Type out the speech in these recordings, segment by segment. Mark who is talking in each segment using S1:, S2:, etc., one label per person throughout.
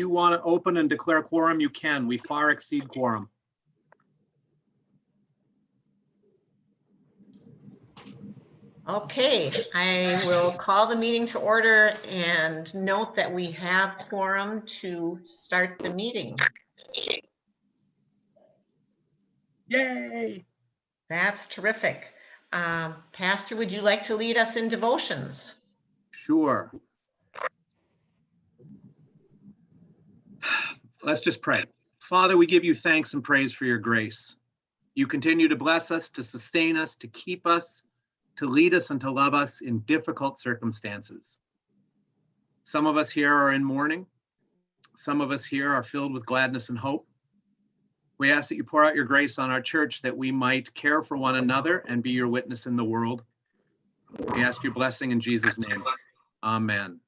S1: you want to open and declare quorum, you can. We far exceed quorum.
S2: Okay, I will call the meeting to order and note that we have quorum to start the meeting.
S1: Yay!
S2: That's terrific. Pastor, would you like to lead us in devotions?
S1: Sure. Let's just pray. Father, we give you thanks and praise for your grace. You continue to bless us, to sustain us, to keep us, to lead us and to love us in difficult circumstances. Some of us here are in mourning. Some of us here are filled with gladness and hope. We ask that you pour out your grace on our church that we might care for one another and be your witness in the world. We ask your blessing in Jesus' name. Amen.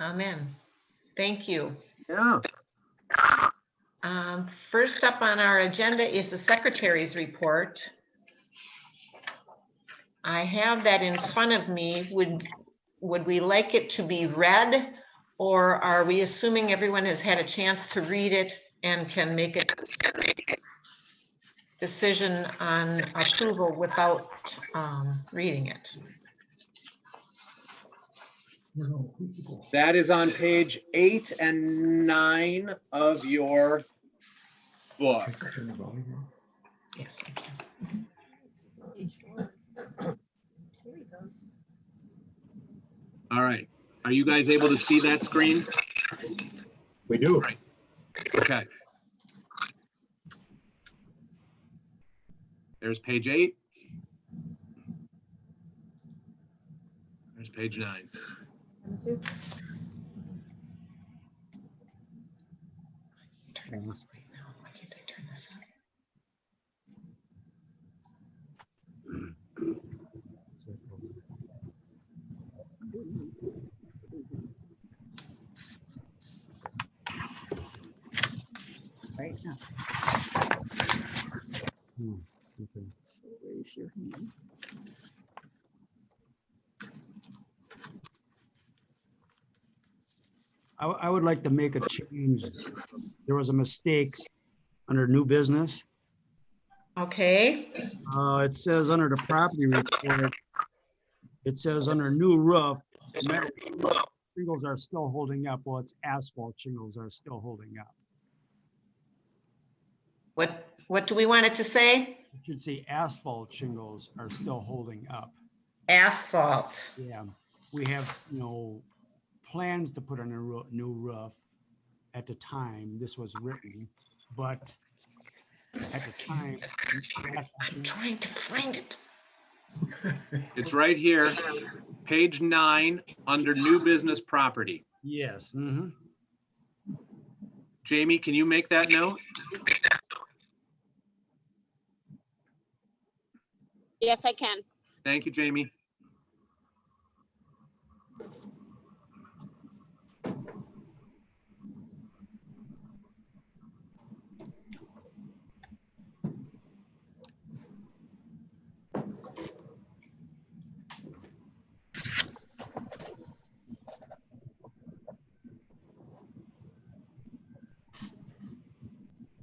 S2: Amen. Thank you.
S1: Yeah.
S2: First up on our agenda is the secretary's report. I have that in front of me. Would we like it to be read, or are we assuming everyone has had a chance to read it and can make a decision on approval without reading it?
S1: That is on page 8 and 9 of your book.
S2: Yes, I can.
S1: All right. Are you guys able to see that screen?
S3: We do.
S1: Right. Okay. There's page 8. There's page 9.
S2: Why can't I turn this on?
S4: Right now.
S3: Okay.
S4: So raise your hand.
S3: I would like to make a change. There was a mistake under new business.
S2: Okay,
S3: It says under the property report, it says under new roof, metal shingles are still holding up. Well, it's asphalt shingles are still holding up.
S2: what do we want it to say?
S3: It should say asphalt shingles are still holding up.
S2: Asphalt.
S3: Yeah, we have, plans to put on a new roof at the time this was written, but at the time,
S2: I'm trying to find it.
S1: It's right here, page 9, under new business property.
S3: yes.
S1: Jamie, can you make that note?
S5: Yes, I can.
S1: Thank you, Jamie.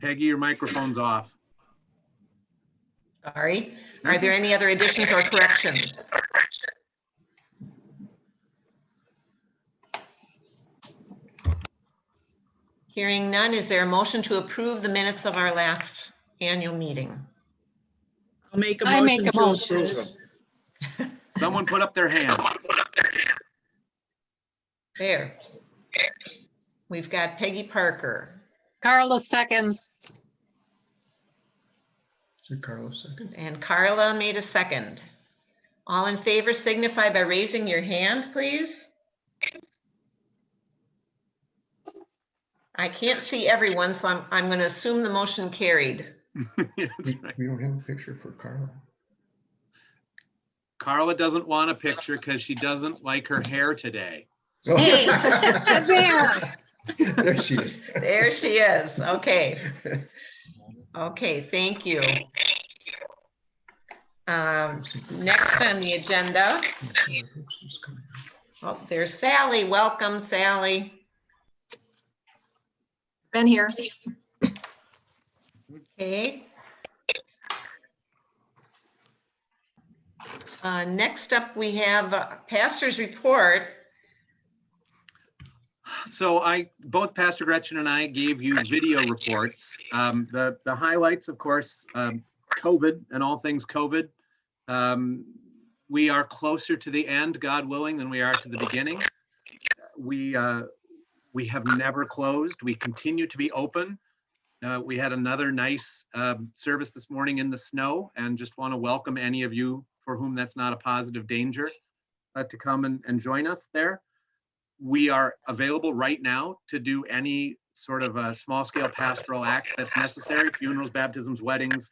S1: Peggy, your microphone's off.
S2: Sorry. Are there any other additions or corrections? Hearing none, is there a motion to approve the minutes of our last annual meeting?
S4: I'll make a
S5: I make
S4: motion
S5: a
S4: to
S5: motion.
S4: approve.
S1: Someone put up their hand.
S2: There. We've got Peggy Parker.
S5: Carla seconds.
S2: And Carla made a second. All in favor signify by raising your hand, please. I can't see everyone, so I'm going to assume the motion carried.
S1: That's right.
S6: We don't have a picture for Carla.
S1: Carla doesn't want a picture because she doesn't like her hair today.
S5: Hey, there.
S6: There she is.
S2: There she is. Okay. Okay, thank you. Next on the agenda. Oh, there's Sally. Welcome, Sally.
S4: Been here.
S2: Okay. Next up, we have pastor's report.
S1: So both Pastor Gretchen and I gave you video reports. The highlights, of course, COVID and all things COVID. We are closer to the end, God willing, than we are to the beginning. We have never closed. We continue to be open. We had another nice service this morning in the snow, and just want to welcome any of you for whom that's not a positive danger to come and join us there. We are available right now to do any sort of a small scale pastoral act that's necessary, funerals, baptisms, weddings.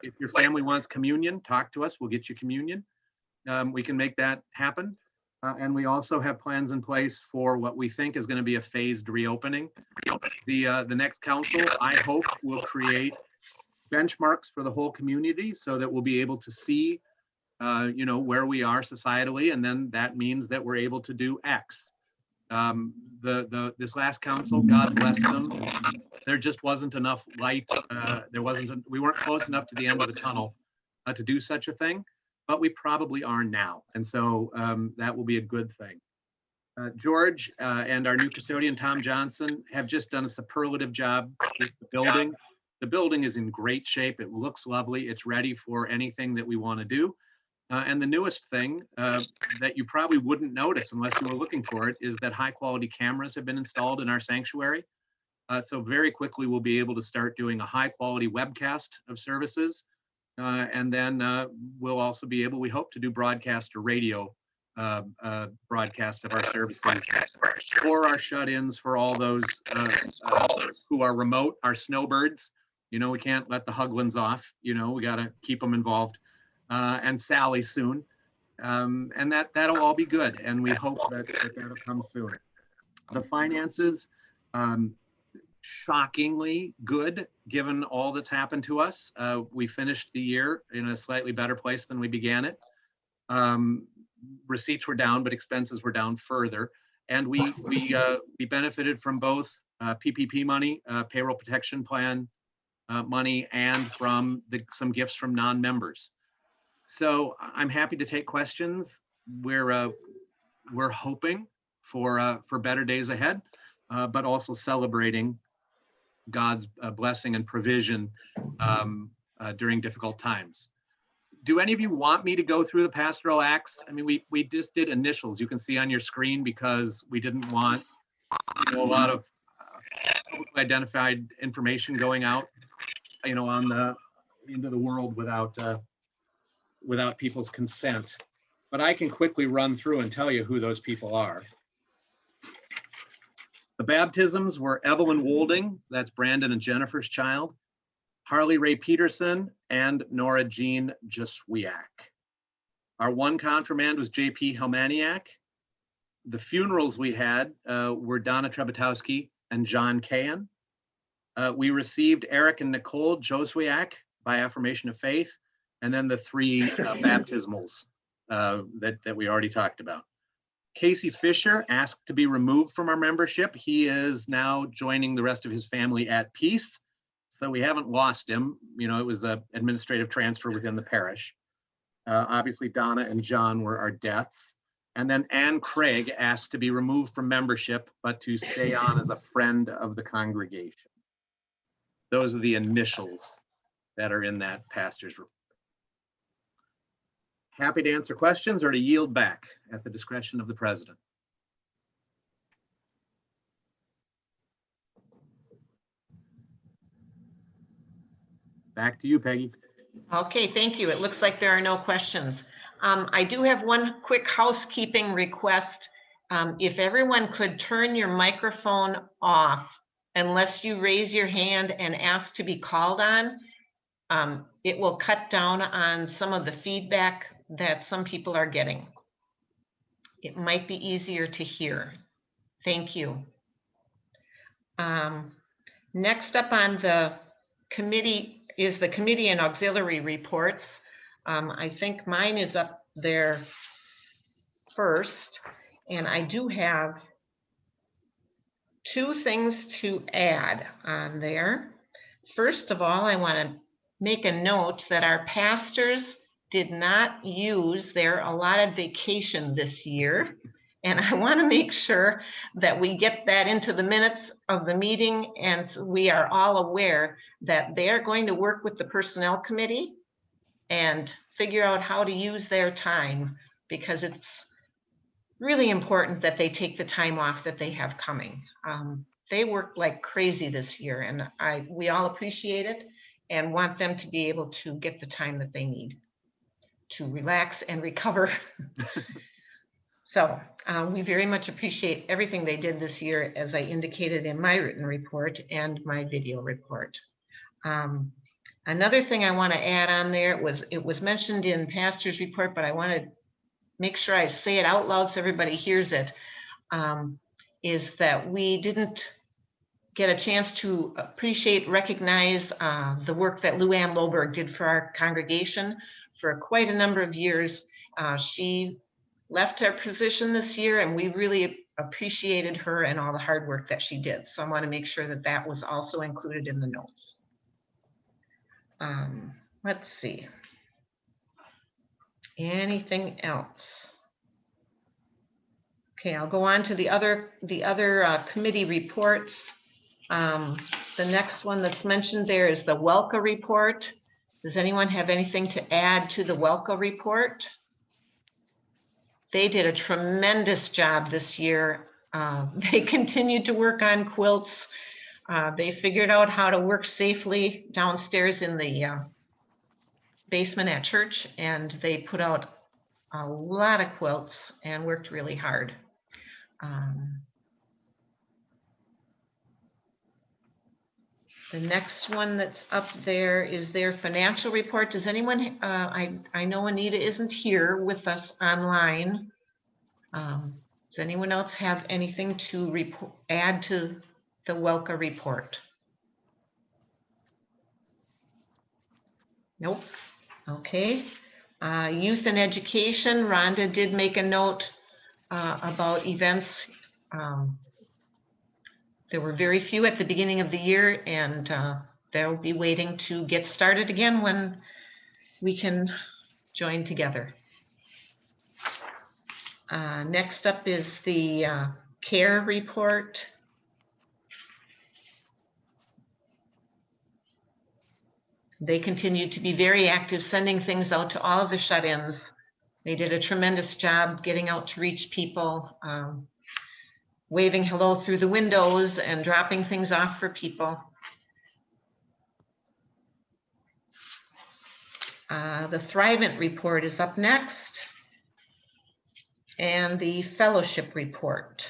S1: If your family wants communion, talk to us, we'll get you communion. We can make that happen. And we also have plans in place for what we think is going to be a phased reopening. The next council, I hope, will create benchmarks for the whole community so that we'll be able to see where we are societally, and then that means that we're able to do X. This last council, God bless them, there just wasn't enough light. We weren't close enough to the end of the tunnel to do such a thing, but we probably are now. And so that will be a good thing. George and our new custodian, Tom Johnson, have just done a superlative job with the building. The building is in great shape. It looks lovely. It's ready for anything that we want to do. And the newest thing that you probably wouldn't notice unless you were looking for it is that high quality cameras have been installed in our sanctuary. So very quickly, we'll be able to start doing a high quality webcast of services. And then we'll also be able, we hope, to do broadcast or radio broadcast of our services for our shut-ins, for all those who are remote, our snowbirds. We can't let the Huglins off. We got to keep them involved. And Sally soon. And that'll all be good. And we hope that'll come soon. The finances, shockingly good, given all that's happened to us. We finished the year in a slightly better place than we began it. Receipts were down, but expenses were down further. And we benefited from both PPP money, payroll protection plan money, and from some gifts from non-members. So I'm happy to take questions. We're hoping for better days ahead, but also celebrating God's blessing and provision during difficult times. Do any of you want me to go through the pastoral acts? I mean, we just did initials. You can see on your screen because we didn't want a lot of publicly identified information going out, into the world without people's consent. But I can quickly run through and tell you who those people are. The baptisms were Evelyn Wolding, that's Brandon and Jennifer's child, Harley Ray Peterson, and Nora Jean Jaswiak. Our one confirmand was JP Helmaniak. The funerals we had were Donna Trebetowski and John Cahan. We received Eric and Nicole Joswiak by affirmation of faith, and then the three baptismals that we already talked about. Casey Fisher asked to be removed from our membership. He is now joining the rest of his family at peace. So we haven't lost him. It was an administrative transfer within the parish. Obviously, Donna and John were our deaths. And then Ann Craig asked to be removed from membership, but to stay on as a friend of the congregation. Those are the initials that are in that pastor's report. Happy to answer questions or to yield back at the discretion of the president. Back to you, Peggy.
S2: Okay, thank you. It looks like there are no questions. I do have one quick housekeeping request. If everyone could turn your microphone off unless you raise your hand and ask to be called on, it will cut down on some of the feedback that some people are getting. It might be easier to hear. Thank you. Next up on the committee is the committee and auxiliary reports. I think mine is up there first, and I do have two things to add on there. First of all, I want to make a note that our pastors did not use their allotted vacation this year. And I want to make sure that we get that into the minutes of the meeting, and we are all aware that they're going to work with the personnel committee and figure out how to use their time, because it's really important that they take the time off that they have coming. They worked like crazy this year, and we all appreciate it and want them to be able to get the time that they need to relax and recover. So we very much appreciate everything they did this year, as I indicated in my written report and my video report. Another thing I want to add on there it was mentioned in pastor's report, but I want to make sure I say it out loud so everybody hears it, is that we didn't get a chance to recognize the work that Lou Ann Loberg did for our congregation for quite a number of years. She left her position this year, and we really appreciated her and all the hard work that she did. So I want to make sure that that was also included in the notes. Let's see. Anything else? Okay, I'll go on to the other committee reports. The next one that's mentioned there is the WELCA report. Does anyone have anything to add to the WELCA report? They did a tremendous job this year. They continued to work on quilts. They figured out how to work safely downstairs in the basement at church, and they put out a lot of quilts and worked really hard. The next one that's up there is their financial report. Does anyone, I know Anita isn't here with us online. Does anyone else have anything to add to the WELCA report? Nope. Okay. Youth and education, Rhonda did make a note about events. There were very few at the beginning of the year, and they'll be waiting to get started again when we can join together. Next up is the CARE report. They continued to be very active, sending things out to all of the shut-ins. They did a tremendous job getting out to reach people, waving hello through the windows and dropping things off for people. The Thrivent report is up next, and the fellowship report.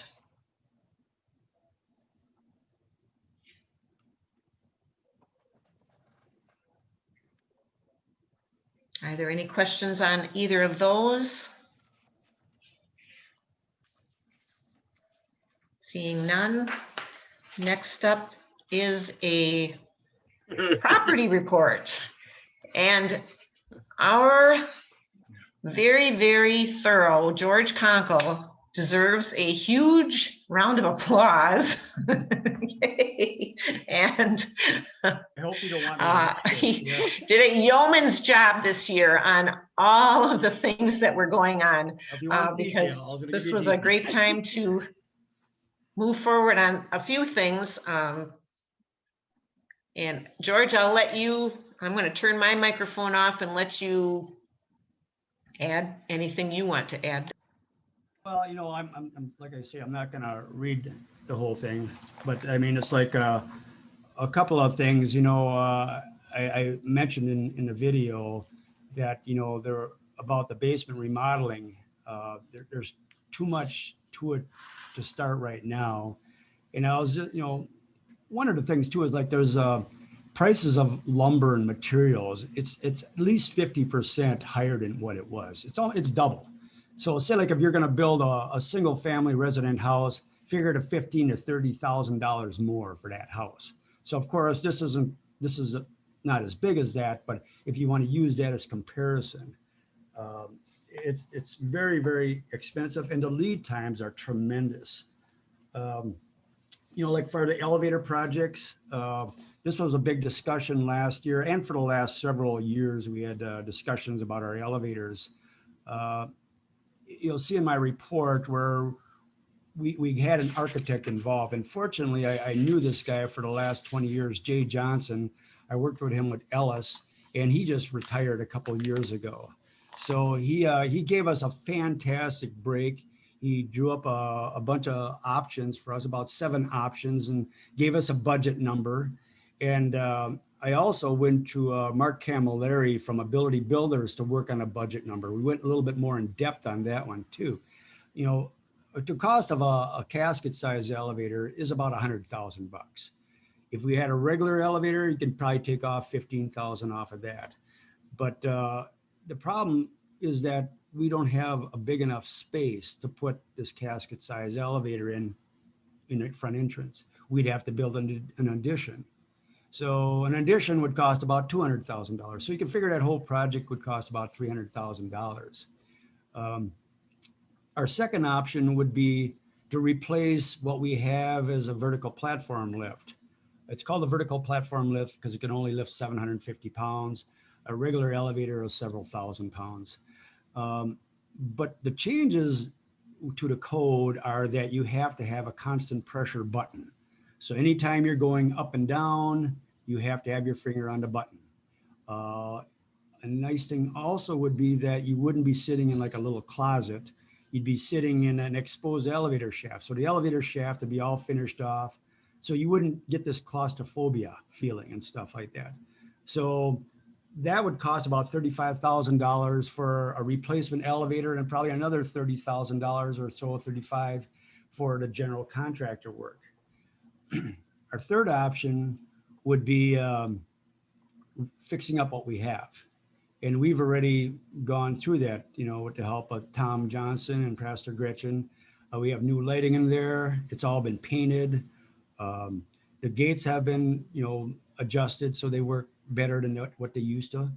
S2: Are there any questions on either of those? Seeing none. Next up is a property report. And our very, very thorough George Conkle deserves a huge round of applause. And
S3: I hope you don't want me
S2: he did a yeoman's job this year on all of the things that were going on, because this was a great time to move forward on a few things. And George, I'm going to turn my microphone off and let you add anything you want to add.
S3: Well, I'm like I say, I'm not going to read the whole thing, but I mean, it's like a couple of things, I mentioned in the video that, they're about the basement remodeling. There's too much to it to start right now. And I was just, one of the things too is like there's prices of lumber and materials. It's at least 50% higher than what it was. It's double. So say like if you're going to build a single family resident house, figure to $15,000 to $30,000 more for that house. So of course this is not as big as that, but if you want to use that as comparison, it's very, very expensive, and the lead times are tremendous. like for the elevator projects, this was a big discussion last year, and for the last several years, we had discussions about our elevators. Uh, You'll see in my report where we had an architect involved. And fortunately, I knew this guy for the last 20 years, Jay Johnson. I worked with him with Ellis, and he just retired a couple of years ago. So he gave us a fantastic break. He drew up a bunch of options for us, about 7 options, and gave us a budget number. And I also went to Mark Camilleri from Ability Builders to work on a budget number. We went a little bit more in depth on that one too. The cost of a casket size elevator is about $100,000. If we had a regular elevator, you can probably take off 15,000 off of that. But the problem is that we don't have a big enough space to put this casket size elevator in the front entrance. We'd have to build an addition. So an addition would cost about $200,000. So you can figure that whole project would cost about $300,000. Our second option would be to replace what we have as a vertical platform lift. It's called a vertical platform lift because it can only lift 750 pounds. A regular elevator is several thousand pounds. But the changes to the code are that you have to have a constant pressure button. So anytime you're going up and down, you have to have your finger on the button. A nice thing also would be that you wouldn't be sitting in like a little closet. You'd be sitting in an exposed elevator shaft. So the elevator shaft would be all finished off. So you wouldn't get this claustrophobia feeling and stuff like that. So that would cost about $35,000 for a replacement elevator, and probably another $30,000 or so, 35 for the general contractor work. Our third option would be fixing up what we have. And we've already gone through that, with the help of Tom Johnson and Pastor Gretchen. We have new lighting in there. It's all been painted. The gates have been, adjusted so they work better than what they used to.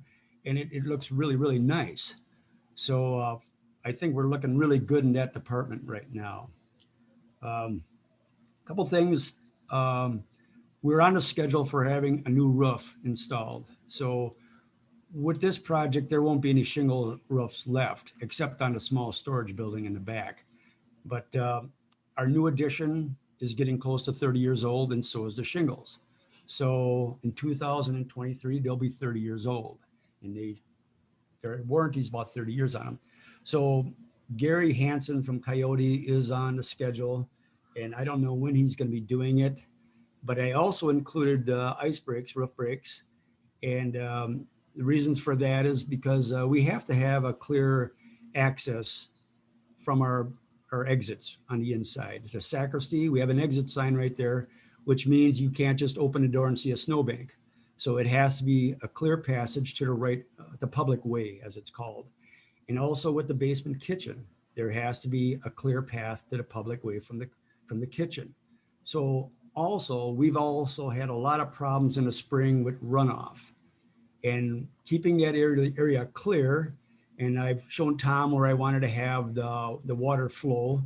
S3: And it looks really, really nice. So I think we're looking really good in that department right now. A couple things. We're on a schedule for having a new roof installed. So with this project, there won't be any shingle roofs left, except on a small storage building in the back. But our new addition is getting close to 30 years old, and so is the shingles. So in 2023, they'll be 30 years old, and their warranty's about 30 years on them. So Gary Hansen from Coyote is on the schedule, and I don't know when he's going to be doing it, but I also included ice breaks, roof breaks, and the reasons for that is because we have to have a clear access from our exits on the inside. The sacristy, we have an exit sign right there, which means you can't just open the door and see a snowbank. So it has to be a clear passage to the right, the public way, as it's called. And also with the basement kitchen, there has to be a clear path to the public way from the kitchen. So also, we've also had a lot of problems in the spring with runoff. And keeping that area clear, and I've shown Tom where I wanted to have the water flow,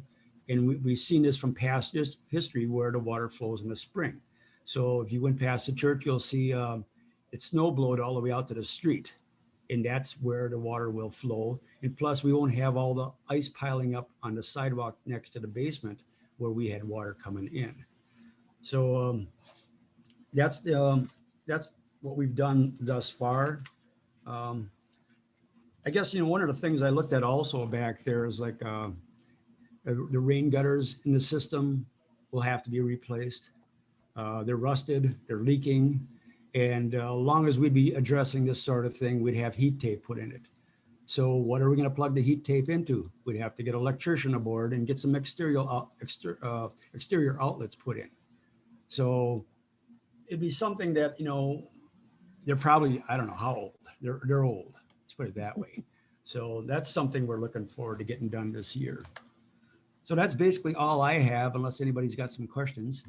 S3: and we've seen this from past history where the water flows in the spring. So if you went past the church, you'll see it's snow blowed all the way out to the street, and that's where the water will flow. And plus, we won't have all the ice piling up on the sidewalk next to the basement where we had water coming in. So that's what we've done thus far. I guess, one of the things I looked at also back there is like the rain gutters in the system will have to be replaced. They're rusted, they're leaking. And as long as we'd be addressing this sort of thing, we'd have heat tape put in it. So what are we going to plug the heat tape into? We'd have to get an electrician aboard and get some exterior outlets put in. So it'd be something that, they're probably, I don't know how old, they're old, let's put it that way. So that's something we're looking forward to getting done this year. So that's basically all I have, unless anybody's got some questions.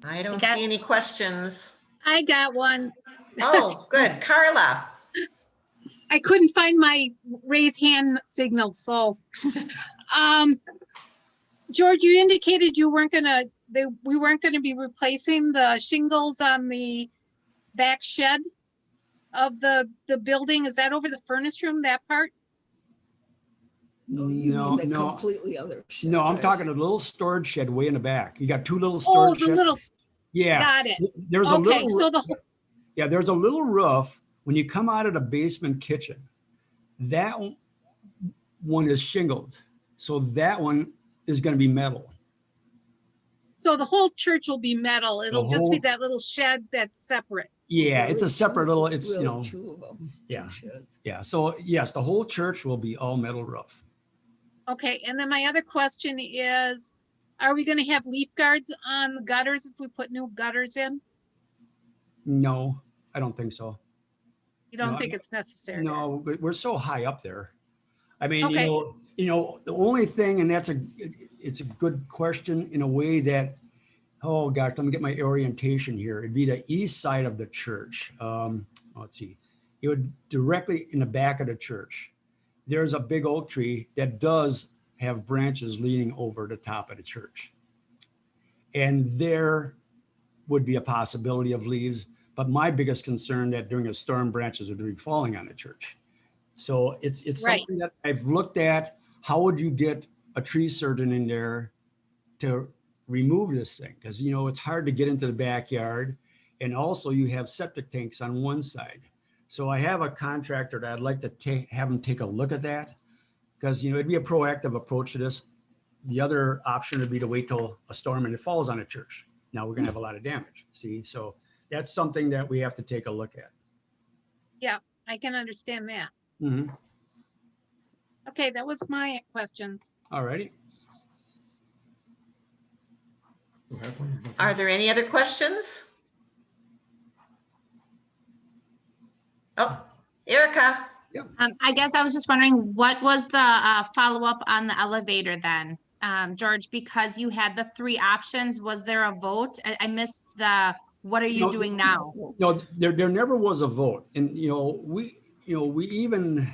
S2: I don't
S5: got-
S2: see any questions.
S5: I got one.
S2: Oh, good. Carla?
S5: I couldn't find my raise hand signal, so. George, you indicated you weren't gonna, we weren't gonna be replacing the shingles on the back shed of the building. Is that over the furnace room, that part?
S4: No, you
S3: No,
S4: mean the
S3: no.
S4: completely other shed.
S3: No, I'm
S4: right?
S3: talking a little storage shed way in the back. You got two little
S5: Oh,
S3: storage
S5: the
S3: sheds.
S5: little,
S3: Yeah.
S5: got it.
S3: There's a
S5: Okay,
S3: little,
S5: so the,
S3: yeah, there's a little roof when you come out of the basement kitchen. That one is shingled. So that one is going to be metal.
S5: so the whole church will be metal. It'll just be
S3: whole-
S5: that little shed that's separate.
S3: Yeah, it's a
S4: Really
S3: separate
S4: two-
S3: little, it's,
S4: really
S3: you know,
S4: two of them.
S3: yeah.
S4: two sheds.
S3: yeah. So yes, the whole church will be all metal roof.
S5: Okay, and then my other question is, are we gonna have leaf guards on the gutters if we put new gutters in?
S3: No, I don't think so.
S5: You don't
S3: No,
S5: think it's necessary?
S3: No, but we're so high up there. I mean,
S5: Okay.
S3: the only thing, and it's a good question in a way that, oh gosh, let me get my orientation here. It'd be the east side of the church. Let's see. It would directly in the back of the church. There's a big oak tree that does have branches leaning over the top of the church. And there would be a possibility of leaves, but my biggest concern that during a storm branches would be falling on the church. So it's
S5: Right.
S3: something that I've looked at. How would you get a tree surgeon in there to remove this thing? Because, it's hard to get into the backyard. And also you have septic tanks on one side. So I have a contractor that I'd like to have him take a look at that. Because, it'd be a proactive approach to this. The other option would be to wait till a storm and it falls on a church. Now we're going to have a lot of damage. See, so that's something that we have to take a look at.
S5: I can understand that.
S3: Mhm.
S5: Okay, that was my questions.
S3: All righty.
S6: You have one?
S2: Are there any other questions? Oh, Erica?
S7: I guess I was just wondering, what was the follow-up on the elevator then? George, because you had the three options, was there a vote? I missed what are you
S3: No,
S7: doing now?
S3: No, there never was a vote. And, we even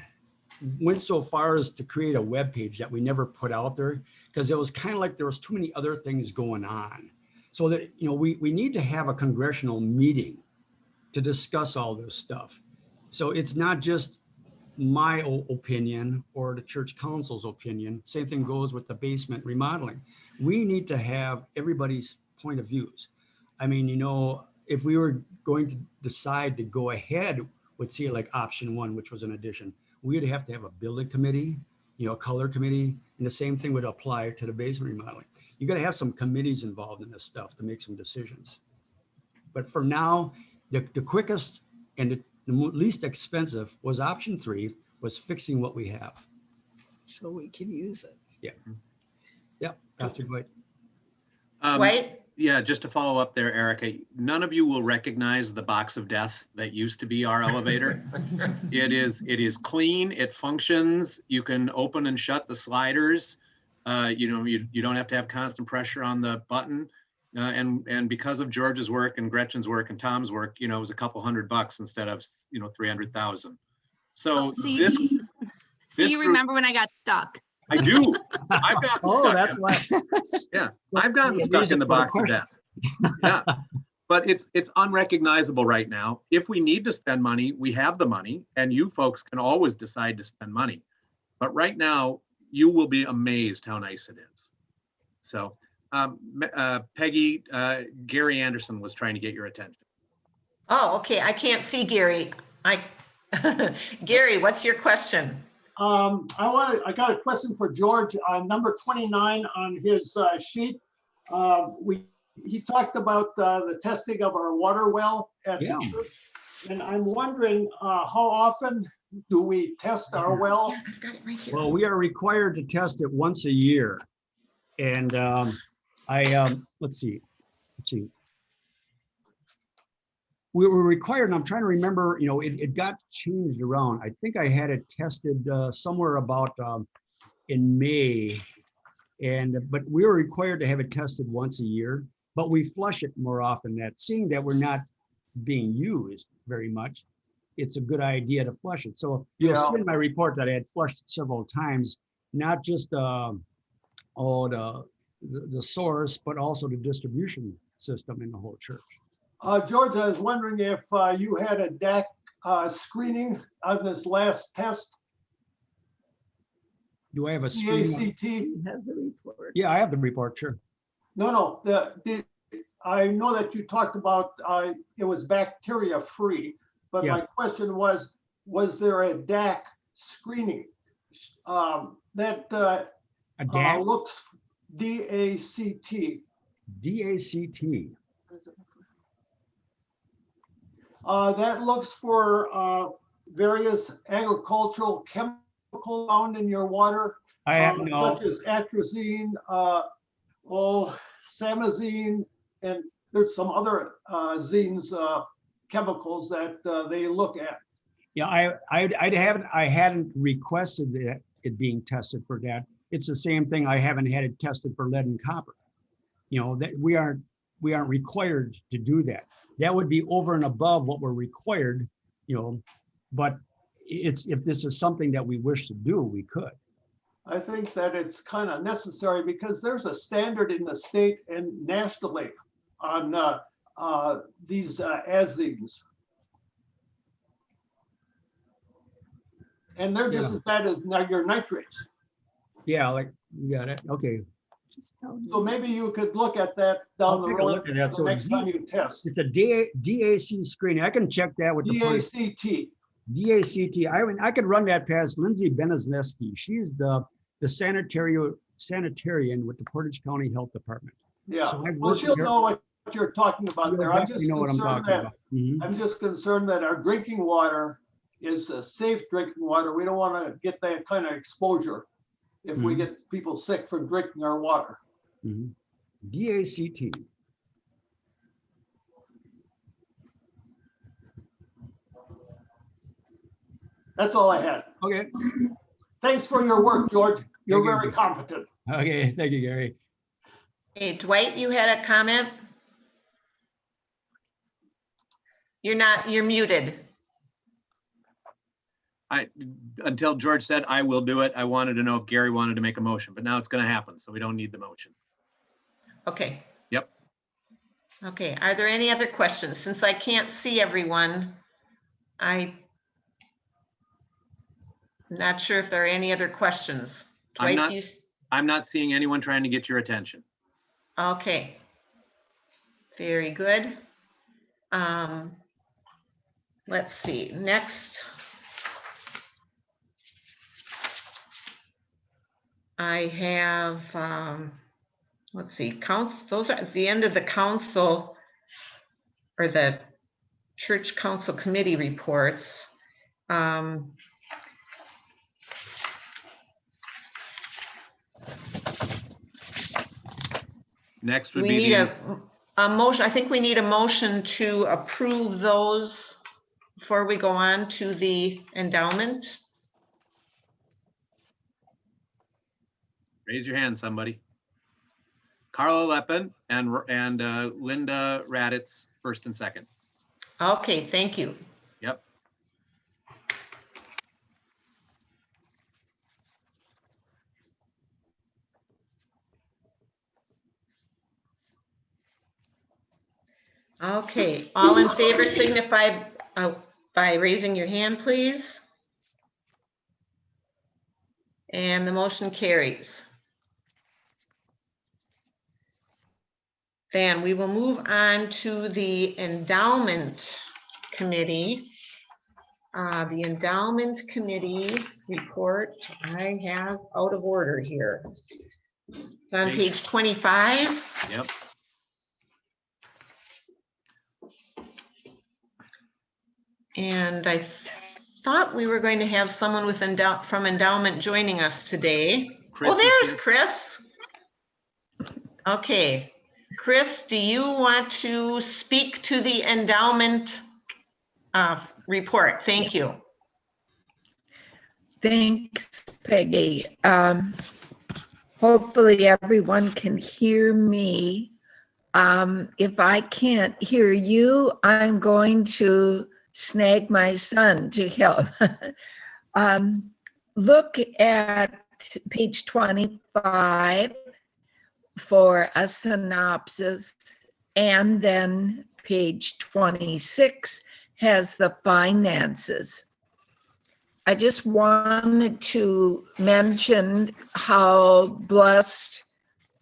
S3: went so far as to create a web page that we never put out there because it was kind of like there was too many other things going on. So that, we need to have a congressional meeting to discuss all this stuff. So it's not just my opinion or the church council's opinion. Same thing goes with the basement remodeling. We need to have everybody's point of views. I mean, if we were going to decide to go ahead with, say, like option one, which was an addition, we'd have to have a building committee, a color committee, and the same thing would apply to the basement remodeling. You got to have some committees involved in this stuff to make some decisions. But for now, the quickest and the least expensive was option three, was fixing what we have.
S4: So we can use it.
S3: Yeah, Pastor Dwight.
S2: White?
S1: Yeah, just to follow up there, Erica, none of you will recognize the box of death that used to be our elevator. It is clean, it functions, you can open and shut the sliders. You don't have to have constant pressure on the button. And because of George's work and Gretchen's work and Tom's work, it was a couple $100 instead of, 300,000. So
S7: So
S1: this
S7: you
S1: group-
S7: remember when I got stuck?
S1: I do. I've gotten stuck. Yeah, I've gotten stuck in the box of death. Yeah, but it's unrecognizable right now. If we need to spend money, we have the money, and you folks can always decide to spend money. But right now, you will be amazed how nice it is. So, Peggy, Gary Anderson was trying to get your attention.
S2: Oh, okay, I can't see Gary. Gary, what's your question?
S8: I got a question for George on number 29 on his sheet. He talked about the testing of our water well at the church. And I'm wondering how often do we test our well?
S2: I've got it right here.
S3: Well, we are required to test it once a year. And let's see. We were required, and I'm trying to remember, it got changed around. I think I had it tested somewhere about in May. But we were required to have it tested once a year, but we flush it more often. That seeing that we're not being used very much, it's a good idea to flush it. So you'll see in my report that I had flushed it several times, not just the source, but also the distribution system in the whole church.
S8: George, I was wondering if you had a DAC screening on this last test,
S3: Do I have a screen?
S8: DACT?
S4: You have the report.
S3: Yeah, I have the report, sure.
S8: No, I know that you talked about it was bacteria free, but
S3: Yeah.
S8: my question was there a DAC screening that
S3: A DAC?
S8: looks DACT?
S3: DACT.
S8: That looks for various agricultural chemicals found in your water.
S3: I have no,
S8: Such as atrazine, samazine, and there's some other zines, chemicals that they look at.
S3: yeah, I hadn't requested it being tested for that. It's the same thing. I haven't had it tested for lead and copper. You know, that we aren't required to do that. That would be over and above what we're required, you know, but if this is something that we wish to do, we could.
S8: I think that it's kind of necessary because there's a standard in the state and nationally on these azines. And they're just
S3: Yeah.
S8: as bad as your nitrates.
S3: Yeah, like, yeah, that, okay.
S8: So maybe you could look at that down
S3: I'll
S8: the
S3: take a
S8: road
S3: look at that.
S8: the
S3: So
S8: next time you test.
S3: It's a DAC screening. I can check that with the police.
S8: DACT.
S3: DACT. I could run that past Lindsay Benezneski. She's the sanitarian with the Portage County Health Department.
S8: Yeah,
S3: So I've
S8: well,
S3: worked
S8: she'll
S3: with her.
S8: know what you're talking about
S3: You'll
S8: there. I'm just
S3: definitely know what I'm
S8: concerned
S3: talking
S8: that,
S3: about. Mhm.
S8: I'm just concerned that our drinking water is a safe drinking water. We don't want to get that kind of exposure if we
S3: Mhm.
S8: get people sick from drinking our water.
S3: Mhm. DACT.
S8: That's all I had.
S3: Okay.
S8: Thanks for your work, George. You're
S3: Thank you.
S8: very competent.
S3: Okay. Thank you, Gary.
S2: Hey, Dwight, you had a comment? You're muted.
S1: Until George said, I will do it, I wanted to know if Gary wanted to make a motion, but now it's going to happen, so we don't need the motion.
S2: Okay.
S1: Yep.
S2: Okay, are there any other questions? Since I can't see everyone, I'm not sure if there are any other questions.
S1: I'm
S2: Dwight,
S1: not,
S2: you-
S1: I'm not seeing anyone trying to get your attention.
S2: Okay. Very good. Let's see, next. I have, let's see, those are at the end of the council or the church council committee reports.
S1: Next
S2: We
S1: would be
S2: need
S1: the,
S2: a motion. I think we need a motion to approve those before we go on to the endowment.
S1: raise your hand, somebody. Carla Leppen and Linda Raditz, first and second.
S2: Okay, thank you.
S1: Yep.
S2: Okay, all in favor signify by raising your hand, please. And the motion carries. Then we will move on to the endowment committee. The endowment committee report I have out of order here. It's on page 25.
S1: Yep.
S2: And I thought we were going to have someone with from endowment joining us today.
S1: Chris
S2: Oh,
S1: is
S2: there's
S1: here.
S2: Chris. Okay, Chris, do you want to speak to the endowment report? Thank you.
S9: Thanks, Peggy. Hopefully everyone can hear me. If I can't hear you, I'm going to snag my son to help. Look at page 25 for a synopsis, and then page 26 has the finances. I just wanted to mention how blessed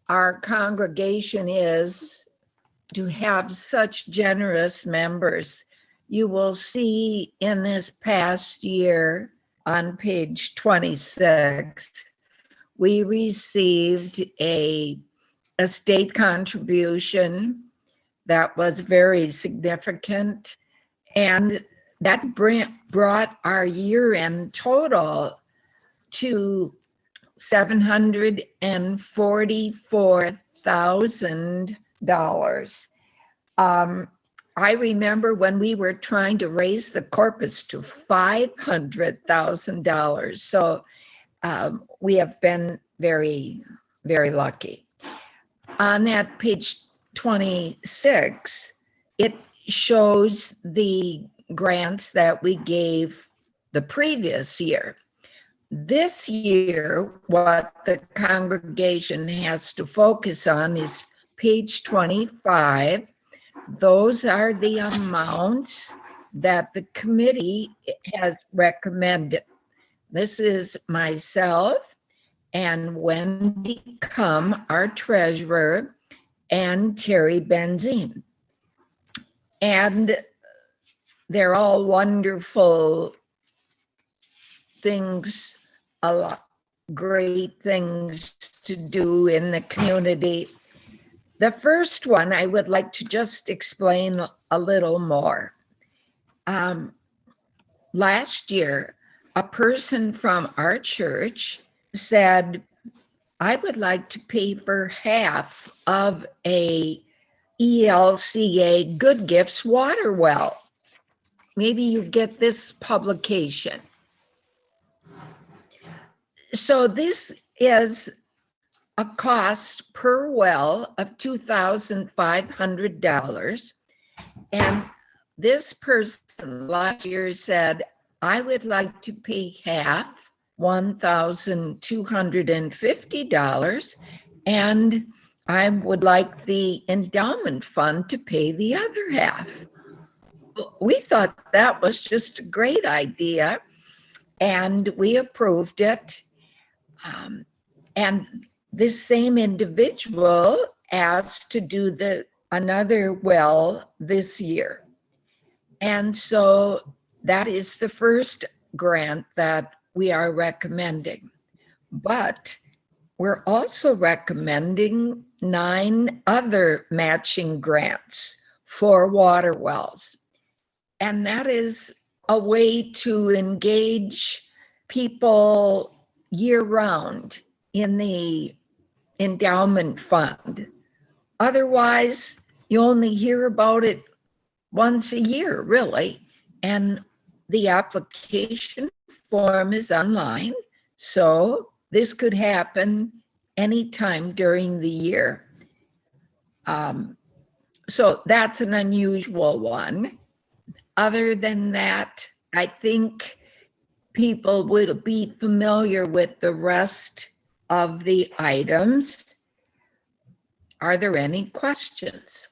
S9: our congregation is to have such generous members. You will see in this past year on page 26, we received a state contribution that was very significant, and that brought our year-end total to $744,000. I remember when we were trying to raise the corpus to $500,000. So we have been very, very lucky. On that page 26, it shows the grants that we gave the previous year. This year, what the congregation has to focus on is page 25. Those are the amounts that the committee has recommended. This is myself and Wendy Cum, our treasurer, and Terry Benzine. And they're all wonderful things, a lot great things to do in the community. The first one I would like to just explain a little more. Last year, a person from our church said, I would like to pay for half of a ELCA Good Gifts water well. Maybe you get this publication. So this is a cost per well of $2,500. And this person last year said, I would like to pay half, $1,250, and I would like the endowment fund to pay the other half. We thought that was just a great idea, and we approved it. And this same individual asked to do another well this year. And so that is the first grant that we are recommending. But we're also recommending 9 other matching grants for water wells. And that is a way to engage people year-round in the endowment fund. Otherwise, you only hear about it once a year, really. And the application form is online, so this could happen anytime during the year. So that's an unusual one. Other than that, I think people will be familiar with the rest of the items. Are there any questions?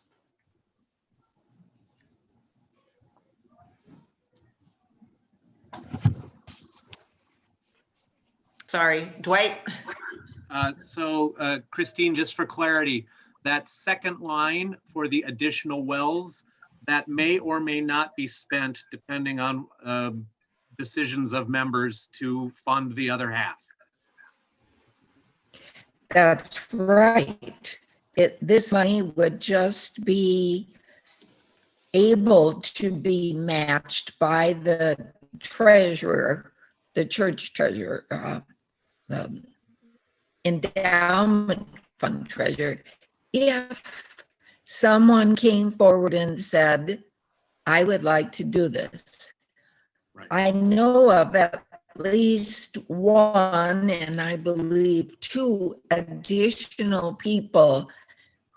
S2: Sorry, Dwight?
S1: Christine, just for clarity, that second line for the additional wells, that may or may not be spent depending on decisions of members to fund the other half.
S9: That's right. This money would just be able to be matched by the treasurer, the church treasurer, the endowment fund treasurer, if someone came forward and said, I would like to do this.
S1: Right.
S9: I know of at least one, and I believe 2 additional people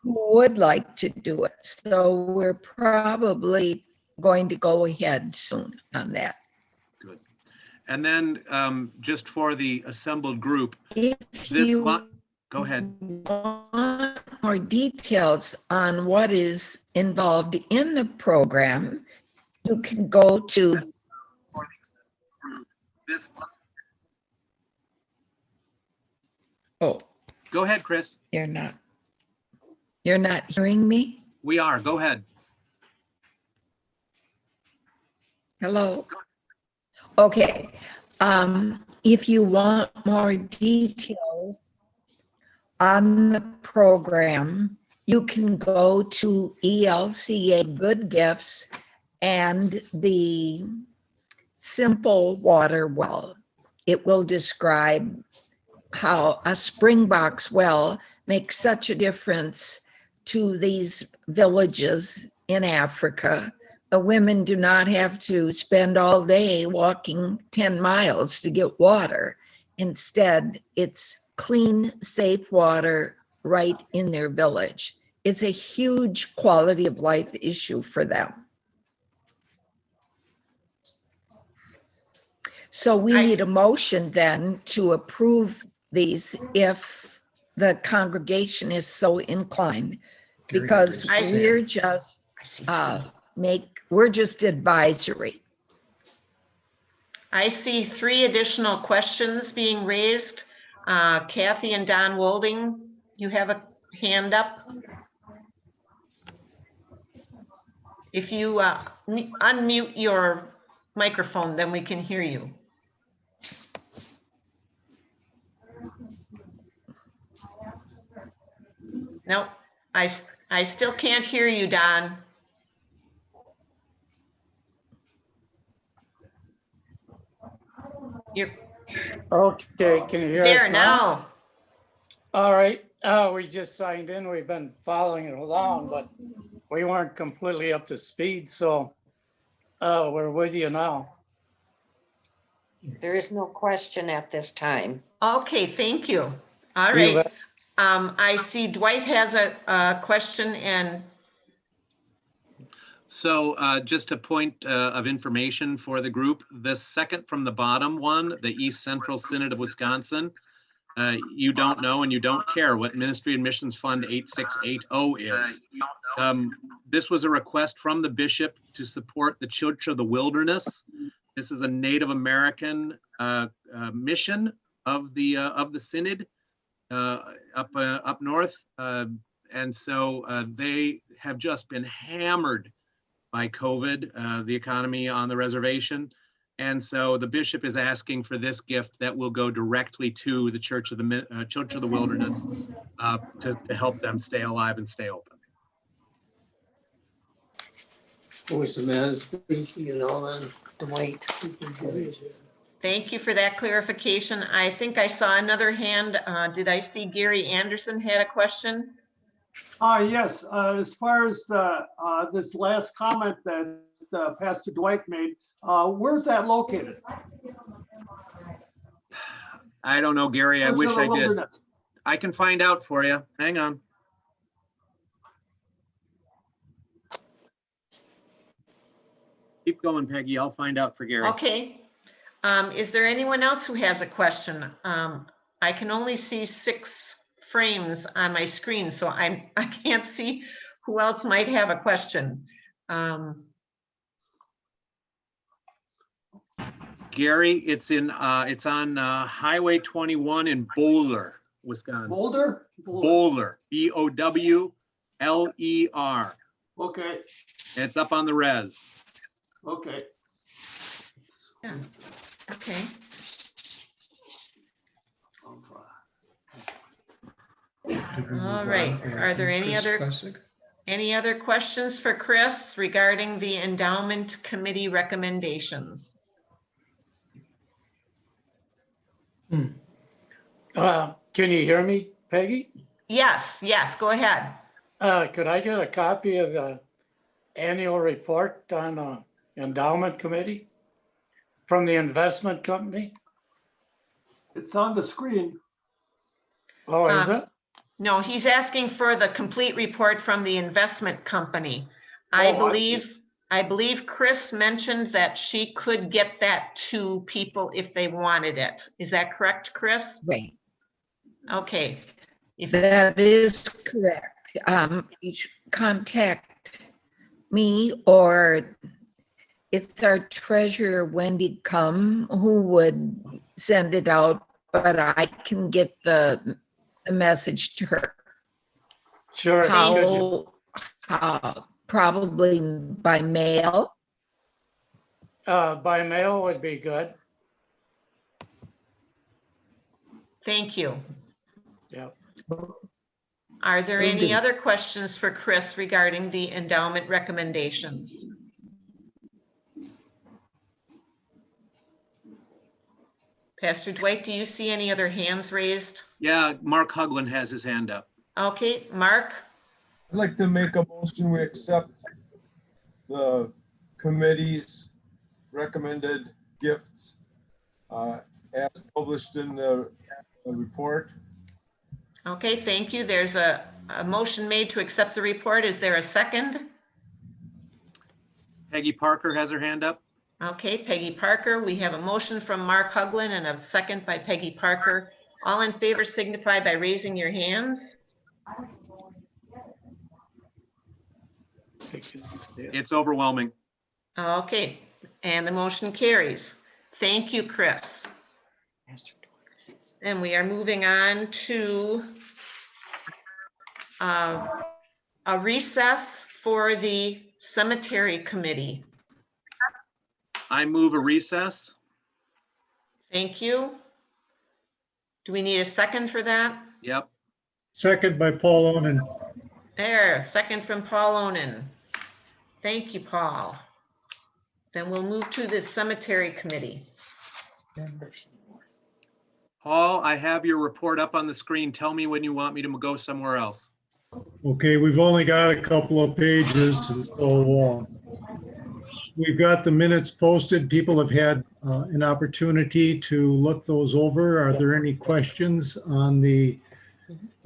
S9: who would like to do it. So we're probably going to go ahead soon on that.
S1: Good. And then just for the assembled group,
S9: If
S1: this
S9: you
S1: go ahead.
S9: want more details on what is involved in the program, you can go to
S1: This.
S9: oh,
S1: Go ahead, Chris.
S9: you're not hearing me?
S1: We are. Go ahead.
S9: Hello? Okay. If you want more details on the program, you can go to ELCA Good Gifts and the simple water well. It will describe how a Springbox well makes such a difference to these villages in Africa. The women do not have to spend all day walking 10 miles to get water. Instead, it's clean, safe water right in their village. It's a huge quality of life issue for them. So we need a motion then to approve these if the congregation is so inclined, because we're just we're just advisory.
S2: I see 3 additional questions being raised. Kathy and Don Wolding, you have a hand up. If you unmute your microphone, then we can hear you. No, I still can't hear you, Don. You're
S10: Okay, can you hear
S2: there
S10: us now?
S2: now.
S10: All right, we just signed in. We've been following it along, but we weren't completely up to speed, so we're with you now.
S11: There is no question at this time.
S2: Okay, thank you. All
S10: You
S2: right.
S10: bet.
S2: I see Dwight has a question, and
S1: So just a point of information for the group, the second from the bottom one, the East Central Synod of Wisconsin, you don't know and you don't care what Ministry and Missions Fund 8680 is. This was a request from the bishop to support the Church of the Wilderness. This is a Native American mission of the Synod up north. And so they have just been hammered by COVID, the economy on the reservation. And so the bishop is asking for this gift that will go directly to the Church of the Wilderness to help them stay alive and stay open.
S12: Who's the man speaking, you know, then Dwight.
S2: thank you for that clarification. I think I saw another hand. Did I see Gary Anderson had a question?
S8: Yes, as far as this last comment that Pastor Dwight made, where's that located?
S1: I don't know, Gary. I
S8: Church
S1: wish
S8: of the
S1: I did.
S8: Wilderness.
S1: I can find out for you. Hang on. Keep going, Peggy. I'll find out for Gary.
S2: Okay. Is there anyone else who has a question? I can only see 6 frames on my screen, so I can't see who else might have a question.
S1: Gary, it's on Highway 21 in Bowler, Wisconsin.
S8: Boulder?
S1: Bowler, B-O-W-L-E-R.
S8: Okay,
S1: It's up on the res.
S8: okay.
S2: Yeah. Okay. All right. Are there any other questions for Chris regarding the endowment committee recommendations?
S10: Can you hear me, Peggy?
S2: Yes, go ahead.
S10: Could I get a copy of the annual report on endowment committee from the investment company?
S8: It's on the screen.
S10: Oh, is it?
S2: No, he's asking for the complete report from the investment company. I
S8: Oh, I see.
S2: believe Chris mentioned that she could get that to people if they wanted it. Is that correct, Chris?
S9: Right.
S2: Okay.
S9: That is correct. You should contact me, or it's our treasurer, Wendy Cum, who would send it out, but I can get the message to her.
S10: Sure. could you?
S9: How, probably by mail.
S10: By mail would be good.
S2: Thank you.
S10: Yep.
S2: Are there
S9: Will
S2: any
S9: do.
S2: other questions for Chris regarding the endowment recommendations? Pastor Dwight, do you see any other hands raised?
S1: Yeah, Mark Hugland has his hand up.
S2: Okay, Mark,
S13: I'd like to make a motion, we accept the committee's recommended gifts as published in the report.
S2: okay, thank you. There's a motion made to accept the report. Is there a second?
S1: Peggy Parker has her hand up.
S2: Okay, Peggy Parker, we have a motion from Mark Hugland and a second by Peggy Parker. All in favor signify by raising your hands.
S1: It's overwhelming.
S2: Okay, and the motion carries. Thank you, Chris. And we are moving on to a recess for the cemetery committee.
S1: I move a recess.
S2: Thank you. Do we need a second for that?
S1: Yep.
S6: Second by Paul Onen.
S2: There, second from Paul Onen. Thank you, Paul. Then we'll move to the cemetery committee.
S1: Paul, I have your report up on the screen. Tell me when you want me to go somewhere else.
S6: Okay, we've only got a couple of pages, and so we've got the minutes posted. People have had an opportunity to look those over. Are there any questions on the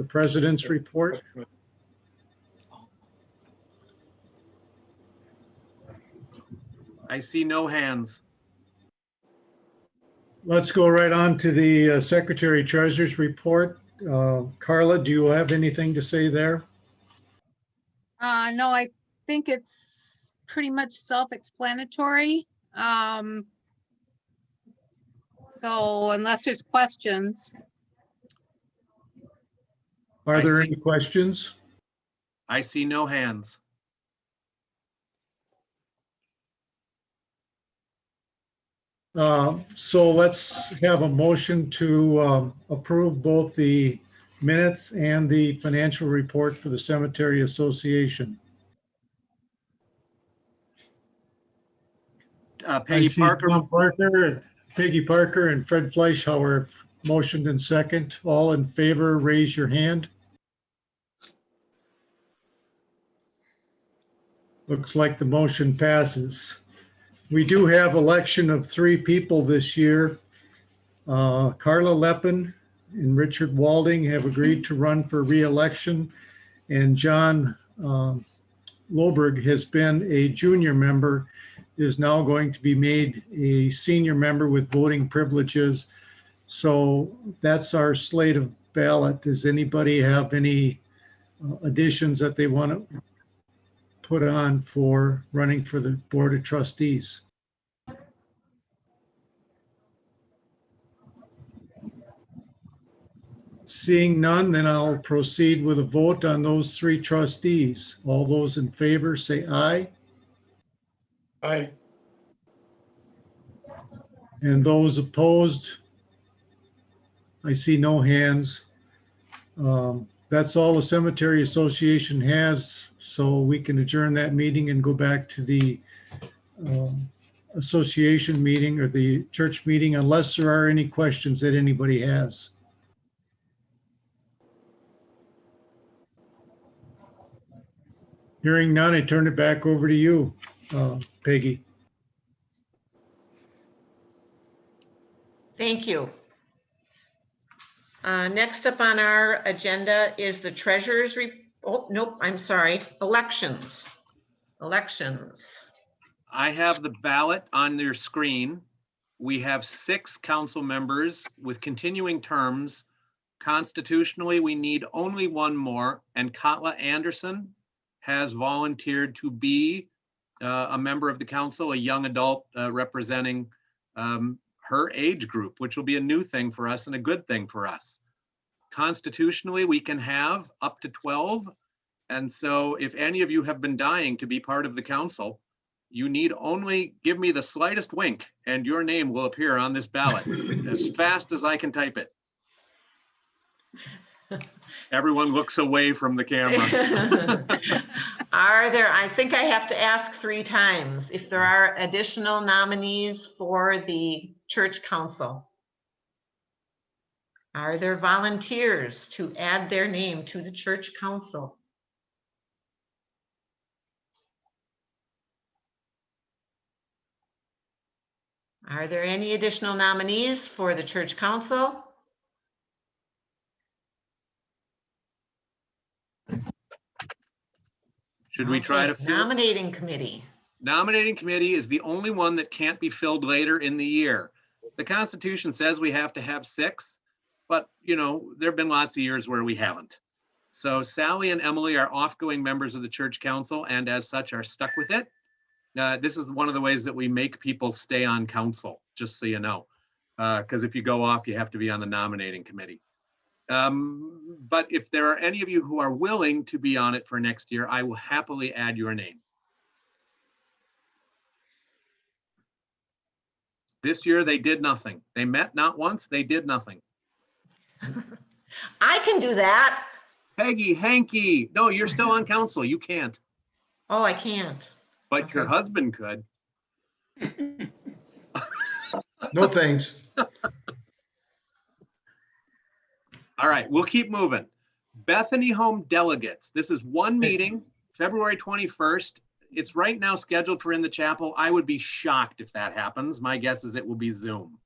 S6: president's report?
S1: I see no hands.
S6: Let's go right on to the secretary treasurer's report. Carla, do you have anything to say there?
S5: No, I think it's pretty much self-explanatory. So unless there's questions.
S6: Are
S1: I
S6: there
S1: see.
S6: any questions?
S1: I see no hands.
S6: So let's have a motion to approve both the minutes and the financial report for the Cemetery Association. I
S1: Peggy
S6: see
S1: Parker.
S6: Tom Parker, Peggy Parker, and Fred Fleischhauer motioned in second. All in favor, raise your hand. Looks like the motion passes. We do have election of 3 people this year. Carla Leppin and Richard Walding have agreed to run for re-election, and John Loberg has been a junior member, is now going to be made a senior member with voting privileges. So that's our slate of ballot. Does anybody have any additions that they want to put on for running for the Board of Trustees? Seeing none, then I'll proceed with a vote on those 3 trustees. All those in favor say aye.
S10: Aye.
S6: And those opposed, I see no hands. That's all the Cemetery Association has, so we can adjourn that meeting and go back to the association meeting or the church meeting, unless there are any questions that anybody has. Hearing none, I turn it back over to you, Peggy.
S2: Thank you. Next up on our agenda is the treasurer's oh, nope, I'm sorry, elections. Elections.
S1: I have the ballot on your screen. We have 6 council members with continuing terms. Constitutionally, we need only 1 more, and Katla Anderson has volunteered to be a member of the council, a young adult representing her age group, which will be a new thing for us and a good thing for us. Constitutionally, we can have up to 12. And so if any of you have been dying to be part of the council, you need only give me the slightest wink and your name will appear on this ballot as fast as I can type it. Everyone looks away from the camera.
S2: Are there, I think I have to ask 3 times if there are additional nominees for the church council. Are there volunteers to add their name to the church council? Are there any additional nominees for the church council?
S1: Should we try to fill?
S2: Nominating committee.
S1: Nominating committee is the only one that can't be filled later in the year. The Constitution says we have to have 6, but you know, there've been lots of years where we haven't. So Sally and Emily are outgoing members of the church council and as such are stuck with it. This is one of the ways that we make people stay on council, just so you know, because if you go off, you have to be on the nominating committee. But if there are any of you who are willing to be on it for next year, I will happily add your name. This year, they did nothing. They met not once, they did nothing.
S2: I can do that.
S1: Peggy, Hanky, no, you're still on council. You can't.
S2: Oh, I can't.
S1: But your husband could.
S6: No thanks.
S1: All right, we'll keep moving. Bethany Home delegates. This is 1 meeting, February 21st. It's right now scheduled for in the chapel. I would be shocked if that happens. My guess is it will be Zoom.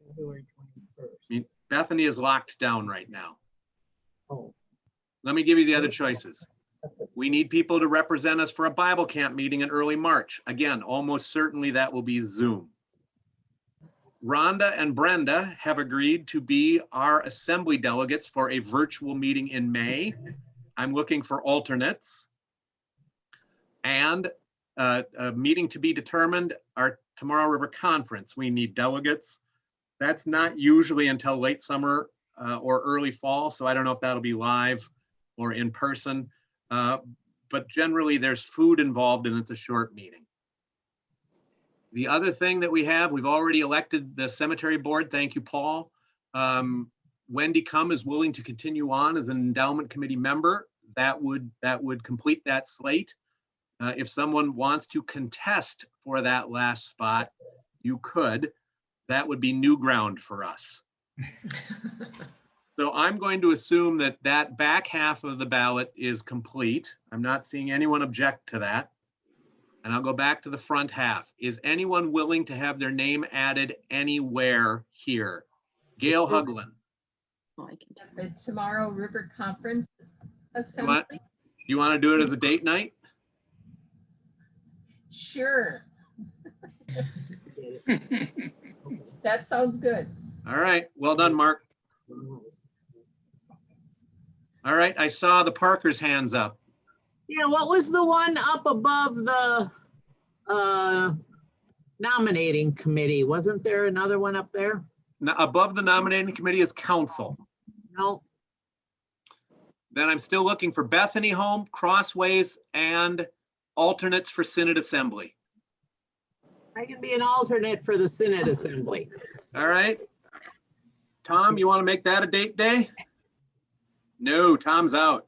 S4: February 21st.
S1: I mean, Bethany is locked down right now.
S4: Oh.
S1: Let me give you the other choices. We need people to represent us for a Bible camp meeting in early March. Again, almost certainly that will be Zoom. Rhonda and Brenda have agreed to be our assembly delegates for a virtual meeting in May. I'm looking for alternates. And a meeting to be determined, our Tomorrow River Conference. We need delegates. That's not usually until late summer or early fall, so I don't know if that'll be live or in person. But generally there's food involved and it's a short meeting. The other thing that we've already elected the cemetery board. Thank you, Paul. Wendy Cum is willing to continue on as an endowment committee member. That would complete that slate. If someone wants to contest for that last spot, you could. That would be new ground for us. So I'm going to assume that that back half of the ballot is complete. I'm not seeing anyone object to that. And I'll go back to the front half. Is anyone willing to have their name added anywhere here? Gail Huglin.
S14: The Tomorrow River Conference Assembly?
S1: You want to do it as a date night?
S14: Sure. That sounds good.
S1: All right, well done, Mark. All right, I saw the Parker's hands up.
S4: Yeah, what was the one up above the nominating committee? Wasn't there another one up there?
S1: Now, above the nominating committee is council.
S4: No.
S1: Then I'm still looking for Bethany Home, Crossways, and alternates for Synod Assembly.
S4: I can be an alternate for the Synod Assembly.
S1: All right. Tom, you want to make that a date day? No, Tom's out.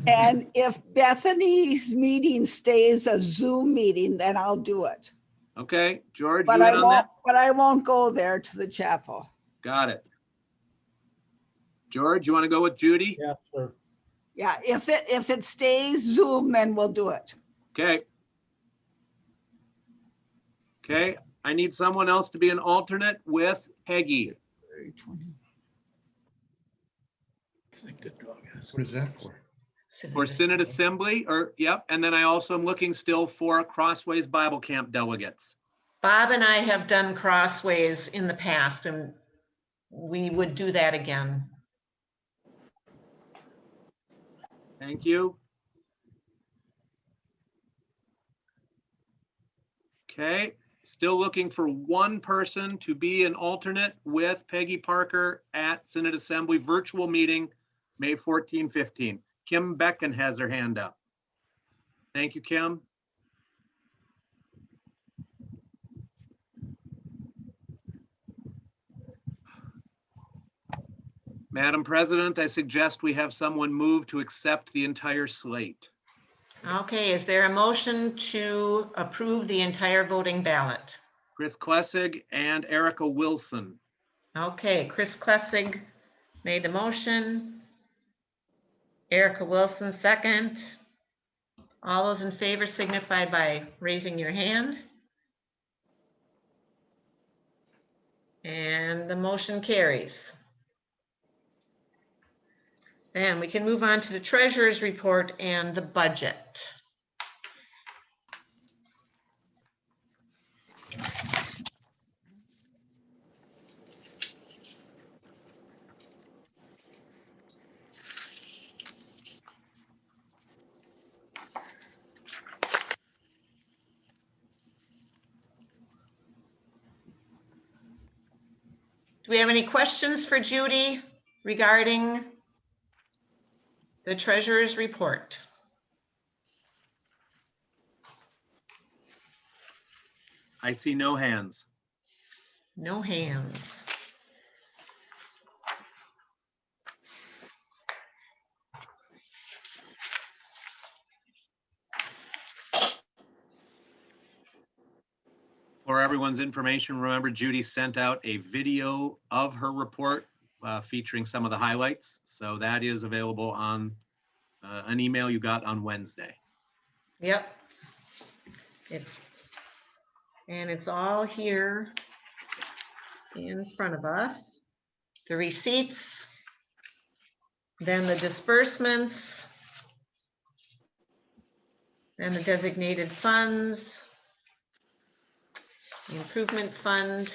S15: And if Bethany's meeting stays a Zoom meeting, then I'll do it.
S1: Okay, George,
S15: But
S1: you
S15: I
S1: in on
S15: won't.
S1: that?
S15: But I won't go there to the chapel.
S1: Got it. George, you want to go with Judy?
S6: Yeah, sure.
S15: Yeah, if it stays Zoom, then we'll do it.
S1: Okay. Okay, I need someone else to be an alternate with Peggy.
S16: What is that for?
S1: For Synod Assembly, or, yep, and then I also am looking still for Crossways Bible Camp delegates.
S2: Bob and I have done Crossways in the past, and we would do that again.
S1: Thank you. Okay, still looking for one person to be an alternate with Peggy Parker at Synod Assembly virtual meeting, May 14, 15. Kim Becken has her hand up. Thank you, Kim. Madam President, I suggest we have someone move to accept the entire slate.
S2: Okay, is there a motion to approve the entire voting ballot?
S1: Chris Klessig and Erica Wilson.
S2: Okay, Chris Klessig made the motion. Erica Wilson, second. All those in favor signify by raising your hand. And the motion carries. Then we can move on to the treasurer's report and the budget. Do we have any questions for Judy regarding the treasurer's report?
S1: I see no hands.
S2: No hands.
S1: For everyone's information, remember Judy sent out a video of her report featuring some of the highlights. So that is available on an email you got on Wednesday.
S2: Yep. It's all here in front of us. The receipts, then the disbursements, then the designated funds, the improvement fund.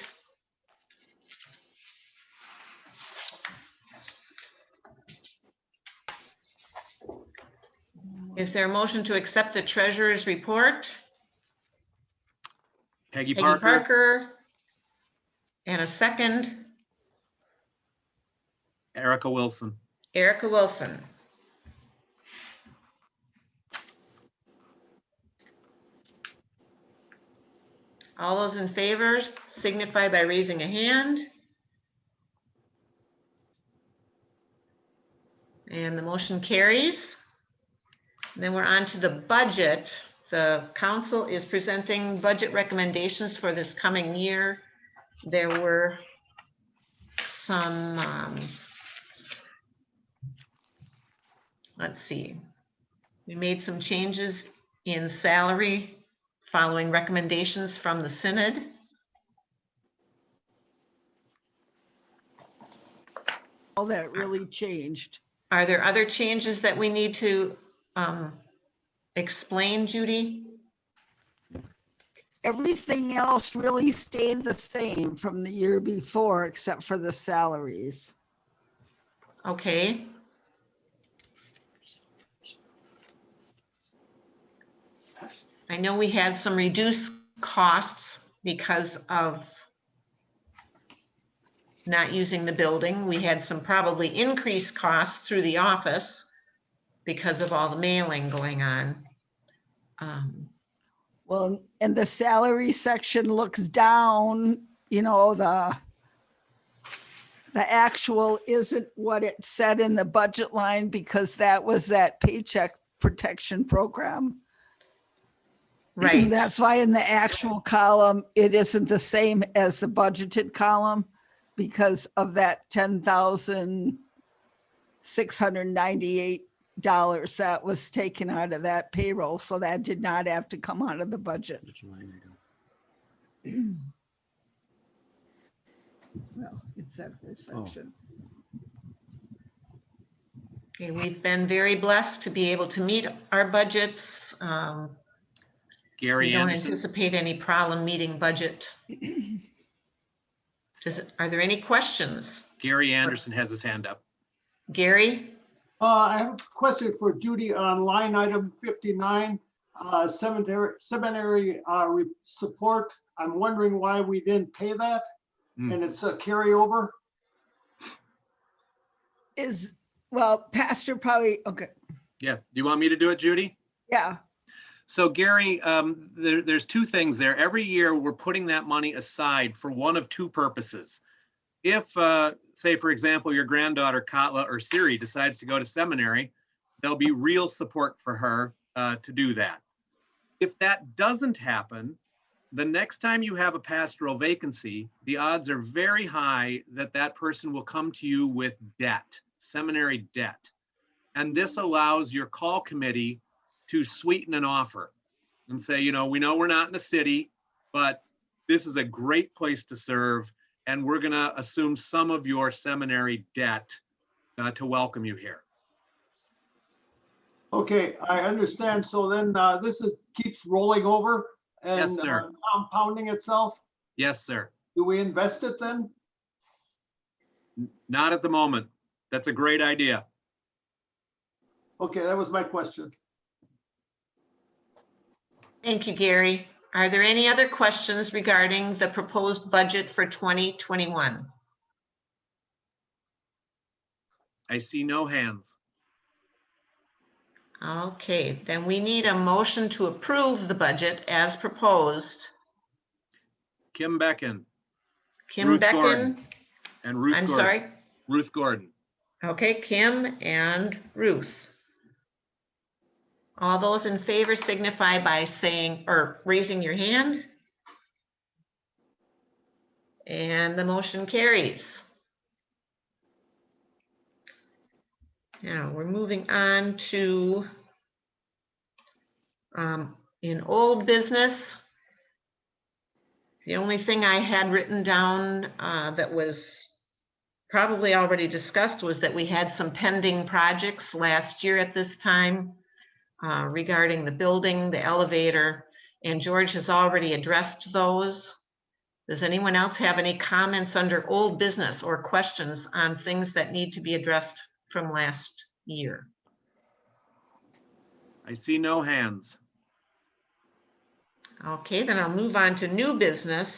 S2: Is there a motion to accept the treasurer's report?
S1: Peggy Parker.
S2: And a second,
S1: Erica Wilson.
S2: Erica Wilson. All those in favor signify by raising a hand. And the motion carries. Then we're on to the budget. The council is presenting budget recommendations for this coming year. There were some, let's see, we made some changes in salary following recommendations from the Synod.
S15: All that really changed.
S2: Are there other changes that we need to explain, Judy?
S15: Everything else really stayed the same from the year before, except for the salaries.
S2: Okay. I know we had some reduced costs because of not using the building. We had some probably increased costs through the office because of all the mailing going on.
S15: Well, and the salary section looks down, you know, the actual isn't what it said in the budget line because that was that paycheck protection program.
S2: Right.
S15: That's why in the actual column, it isn't the same as the budgeted column because of that $10,698 that was taken out of that payroll. So that did not have to come out of the budget. Well, it's that whole section.
S2: Okay, we've been very blessed to be able to meet our budgets.
S1: Gary
S2: We don't
S1: Anderson.
S2: anticipate any problem meeting budget. Are there any questions?
S1: Gary Anderson has his hand up.
S2: Gary?
S8: I have a question for Judy on line item 59, seminary support. I'm wondering why we didn't pay that, and it's a carryover.
S15: Well, Pastor probably, okay,
S1: Yeah. Do you want me to do it, Judy?
S15: yeah.
S1: So Gary, there's two things there. Every year we're putting that money aside for one of two purposes. If, say, for example, your granddaughter Katla or Siri decides to go to seminary, there'll be real support for her to do that. If that doesn't happen, the next time you have a pastoral vacancy, the odds are very high that that person will come to you with debt, seminary debt. And this allows your call committee to sweeten an offer and say, you know we're not in a city, but this is a great place to serve, and we're gonna assume some of your seminary debt to welcome you here.
S8: Okay, I understand. So then this keeps rolling over and
S1: Yes, sir.
S8: compounding itself.
S1: Yes, sir.
S8: Do we invest it then?
S1: Not at the moment. That's a great idea.
S8: Okay, that was my question.
S2: Thank you, Gary. Are there any other questions regarding the proposed budget for 2021?
S1: I see no hands.
S2: Okay, then we need a motion to approve the budget as proposed.
S1: Kim Becken.
S2: Kim
S1: Ruth
S2: Becken.
S1: Gordon. And Ruth
S2: I'm
S1: Gordon.
S2: sorry.
S1: Ruth Gordon.
S2: Okay, Kim and Ruth. All those in favor signify by saying or raising your hand. And the motion carries. Now we're moving on to in old business. The only thing I had written down that was probably already discussed was that we had some pending projects last year at this time regarding the building, the elevator, and George has already addressed those. Does anyone else have any comments under old business or questions on things that need to be addressed from last year?
S1: I see no hands.
S2: Okay, then I'll move on to new business.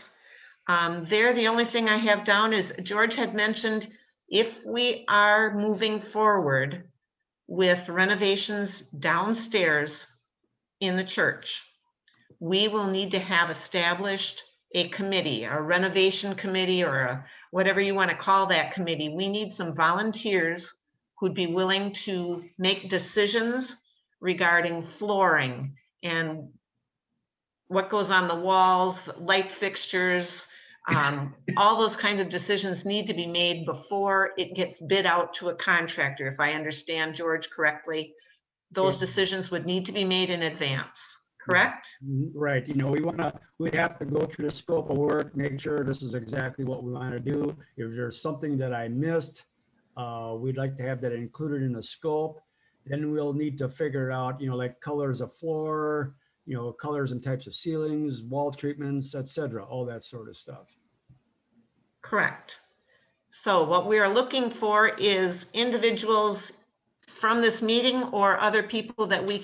S2: The only thing I have down is George had mentioned if we are moving forward with renovations downstairs in the church, we will need to have established a committee, a renovation committee, or whatever you want to call that committee. We need some volunteers who'd be willing to make decisions regarding flooring and what goes on the walls, light fixtures, all those kinds of decisions need to be made before it gets bid out to a contractor. If I understand George correctly, those decisions would need to be made in advance, correct?
S3: Right, we have to go through the scope of work, make sure this is exactly what we want to do. If there's something that I missed, we'd like to have that included in the scope. Then we'll need to figure out, like colors of floor, colors and types of ceilings, wall treatments, etc., all that sort of stuff.
S2: Correct. So what we are looking for is individuals from this meeting or other people that we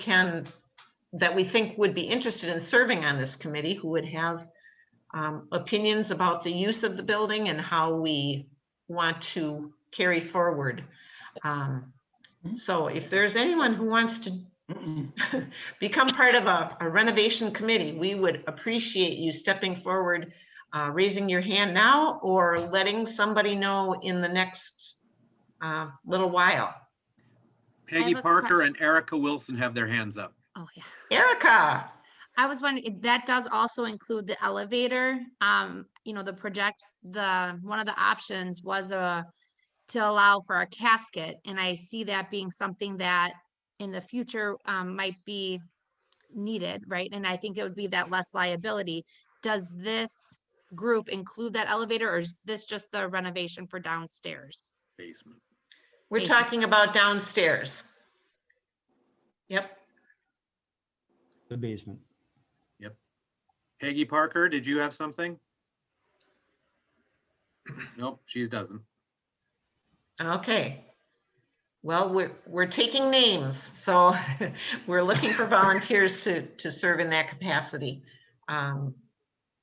S2: think would be interested in serving on this committee who would have opinions about the use of the building and how we want to carry forward. So if there's anyone who wants to become part of a renovation committee, we would appreciate you stepping forward, raising your hand now or letting somebody know in the next little while.
S1: Peggy Parker and Erica Wilson have their hands up.
S7: Oh, yeah.
S2: Erica.
S7: I was wondering, that does also include the elevator. One of the options was to allow for a casket. And I see that being something that in the future might be needed, right? And I think it would be that less liability. Does this group include that elevator, or is this just the renovation for downstairs?
S1: Basement.
S2: We're
S7: Basement.
S2: talking about downstairs. Yep.
S3: The basement.
S1: Peggy Parker, did you have something? Nope, she doesn't.
S2: Okay. Well, we're taking names, so we're looking for volunteers to serve in that capacity.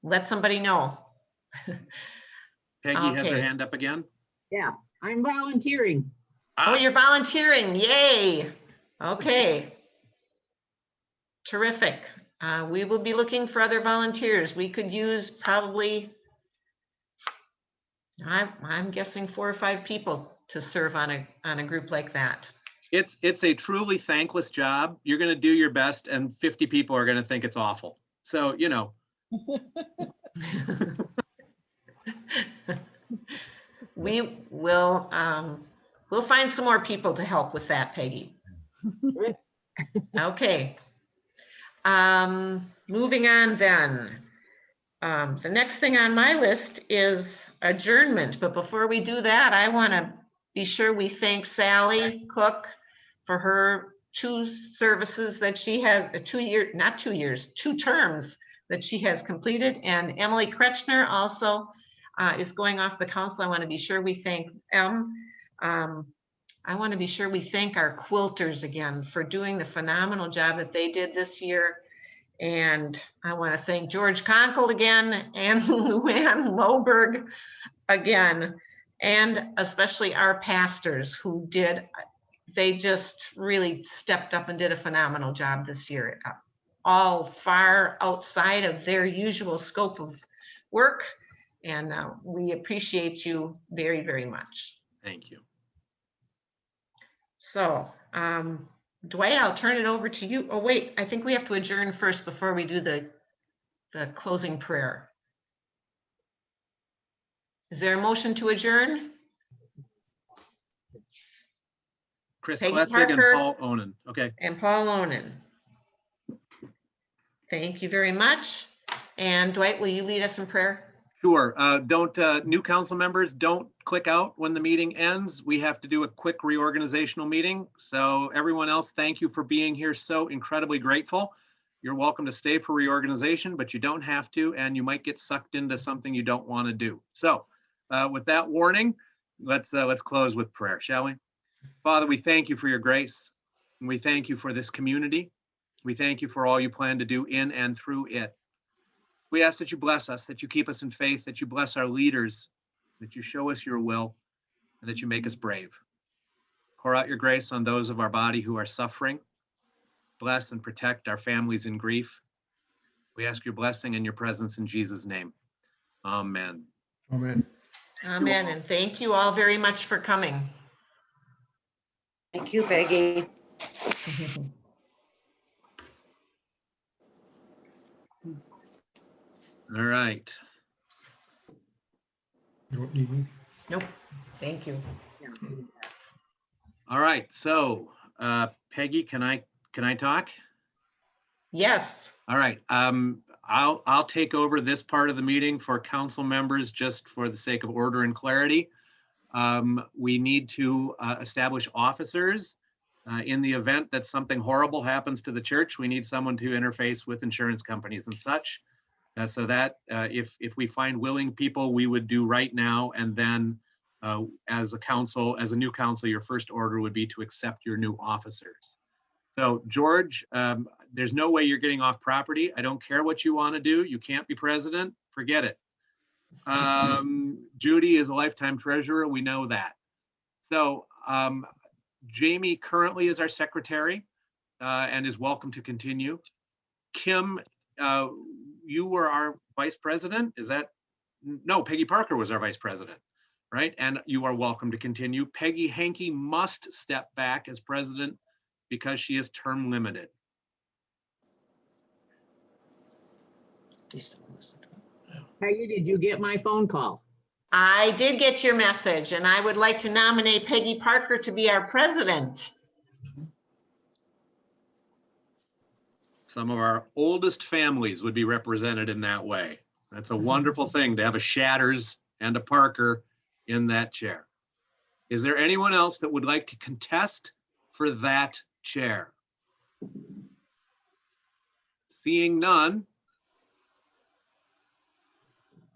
S2: Let somebody know.
S1: Peggy has her
S2: Okay.
S1: hand up again.
S4: Yeah, I'm volunteering.
S2: Oh, you're volunteering. Yay. Okay. Terrific. We will be looking for other volunteers. We could use probably, I'm guessing 4 or 5 people to serve on a group like that.
S1: It's a truly thankless job. You're going to do your best and 50 people are going to think it's awful. So, you know.
S2: We will, we'll find some more people to help with that, Peggy. Okay. Moving on then. The next thing on my list is adjournment, but before we do that, I want to be sure we thank Sally Cook for her 2 services that she has, 2 terms that she has completed, and Emily Kretschner also is going off the council. I want to be sure we thank them. I want to be sure we thank our quilters again for doing the phenomenal job that they did this year. And I want to thank George Conkle again and Luann Loberg again, and especially our pastors who they just really stepped up and did a phenomenal job this year, all far outside of their usual scope of work. And we appreciate you very, very much.
S1: Thank you.
S2: So, Dwight, I'll turn it over to you. Oh, wait, I think we have to adjourn first before we do the closing prayer. Is there a motion to adjourn?
S1: Chris
S2: Peggy
S1: Klessig and
S2: Parker.
S1: Paul Onan. Okay.
S2: And Paul Onan. Thank you very much. And Dwight, will you lead us in prayer?
S1: Sure. New council members, don't click out when the meeting ends. We have to do a quick reorganizational meeting. So everyone else, thank you for being here. So incredibly grateful. You're welcome to stay for reorganization, but you don't have to, and you might get sucked into something you don't want to do. So with that warning, let's close with prayer, shall we? Father, we thank you for your grace. And we thank you for this community. We thank you for all you plan to do in and through it. We ask that you bless us, that you keep us in faith, that you bless our leaders, that you show us your will, and that you make us brave. Pour out your grace on those of our body who are suffering. Bless and protect our families in grief. We ask your blessing and your presence in Jesus' name. Amen.
S6: Amen.
S2: Amen. And thank you all very much for coming.
S11: Thank you, Peggy.
S1: All right.
S6: You don't need me?
S2: Nope. Thank you.
S1: All right. So Peggy, can I talk?
S2: Yes.
S1: All right. I'll take over this part of the meeting for council members just for the sake of order and clarity. We need to establish officers. In the event that something horrible happens to the church, we need someone to interface with insurance companies and such. So that if we find willing people, we would do right now. And then as a new council, your first order would be to accept your new officers. So George, there's no way you're getting off property. I don't care what you want to do. You can't be president. Forget it. Judy is a lifetime treasurer. We know that. So Jamie currently is our secretary and is welcome to continue. Kim, you were our vice president. No, Peggy Parker was our vice president, right? And you are welcome to continue. Peggy Hankey must step back as president because she is term limited.
S4: Peggy, did you get my phone call?
S2: I did get your message, and I would like to nominate Peggy Parker to be our president.
S1: Some of our oldest families would be represented in that way. That's a wonderful thing to have a Shatters and a Parker in that chair. Is there anyone else that would like to contest for that chair? Seeing none.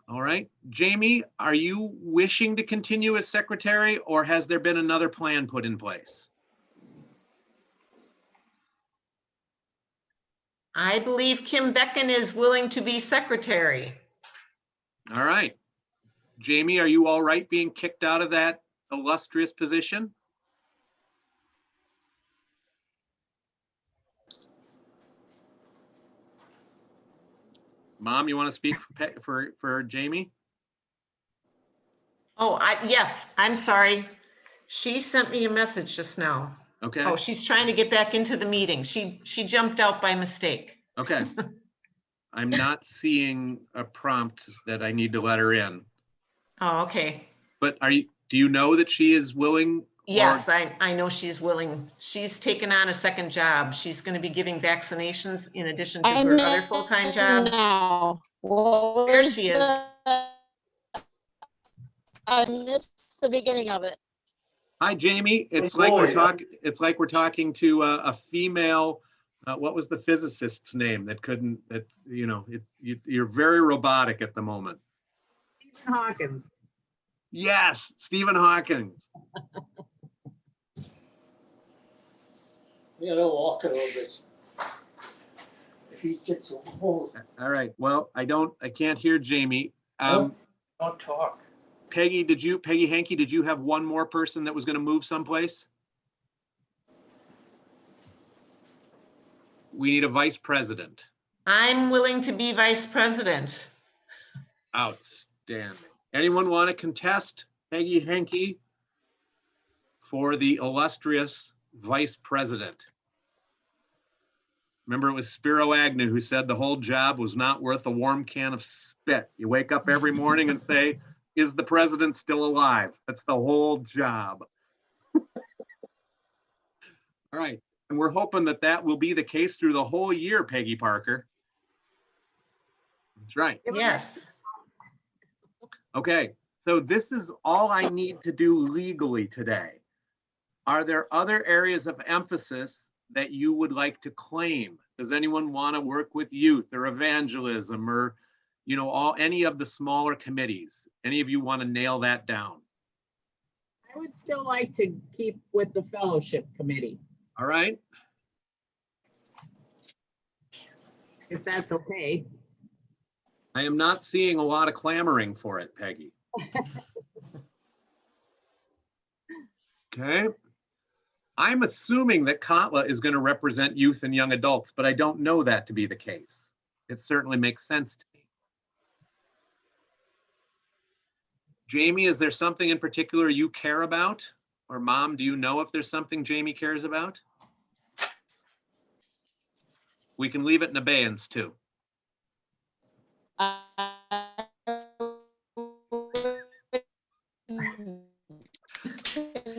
S1: All right, Jamie, are you wishing to continue as secretary, or has there been another plan put in place?
S2: I believe Kim Becken is willing to be secretary.
S1: All right. Jamie, are you all right being kicked out of that illustrious position? Mom, you want to speak for Jamie?
S2: Oh, yes, I'm sorry. She sent me a message just now.
S1: Okay.
S2: Oh, she's trying to get back into the meeting. She jumped out by mistake.
S1: Okay. I'm not seeing a prompt that I need to let her in.
S2: Oh, okay.
S1: But do you know that she is willing?
S2: Yes, I know she's willing. She's taken on a second job. She's going to be giving vaccinations in addition to her other full-time job.
S16: Now, what
S2: There
S16: was
S2: she is.
S16: I missed the beginning of it.
S1: Hi, Jamie. It's
S8: Oh,
S1: like we're
S8: boy.
S1: talking. It's like we're talking to a female. What was the physicist's name that couldn't? That you're very robotic at the moment.
S4: Stephen Hawkins.
S1: Yes, Stephen Hawking.
S12: You gotta walk a little bit. If he gets a hold.
S1: All right. Well, I can't hear Jamie.
S12: Don't talk.
S1: Peggy Hankey, did you have one more person that was going to move someplace? We need a vice president.
S2: I'm willing to be vice president.
S1: Outstanding. Anyone want to contest Peggy Hankey for the illustrious vice president? Remember, it was Spiro Agnew who said the whole job was not worth a warm can of spit. You wake up every morning and say, is the president still alive? That's the whole job. All right. And we're hoping that that will be the case through the whole year, Peggy Parker. That's right.
S2: Yes.
S1: Okay. So this is all I need to do legally today. Are there other areas of emphasis that you would like to claim? Does anyone want to work with youth or evangelism or, any of the smaller committees? Any of you want to nail that down?
S4: I would still like to keep with the fellowship committee,
S1: All right.
S4: if that's okay.
S1: I am not seeing a lot of clamoring for it, Peggy. Okay. I'm assuming that Katla is going to represent youth and young adults, but I don't know that to be the case. It certainly makes sense to me. Jamie, is there something in particular you care about? Or Mom, do you know if there's something Jamie cares about? We can leave it in abeyance too.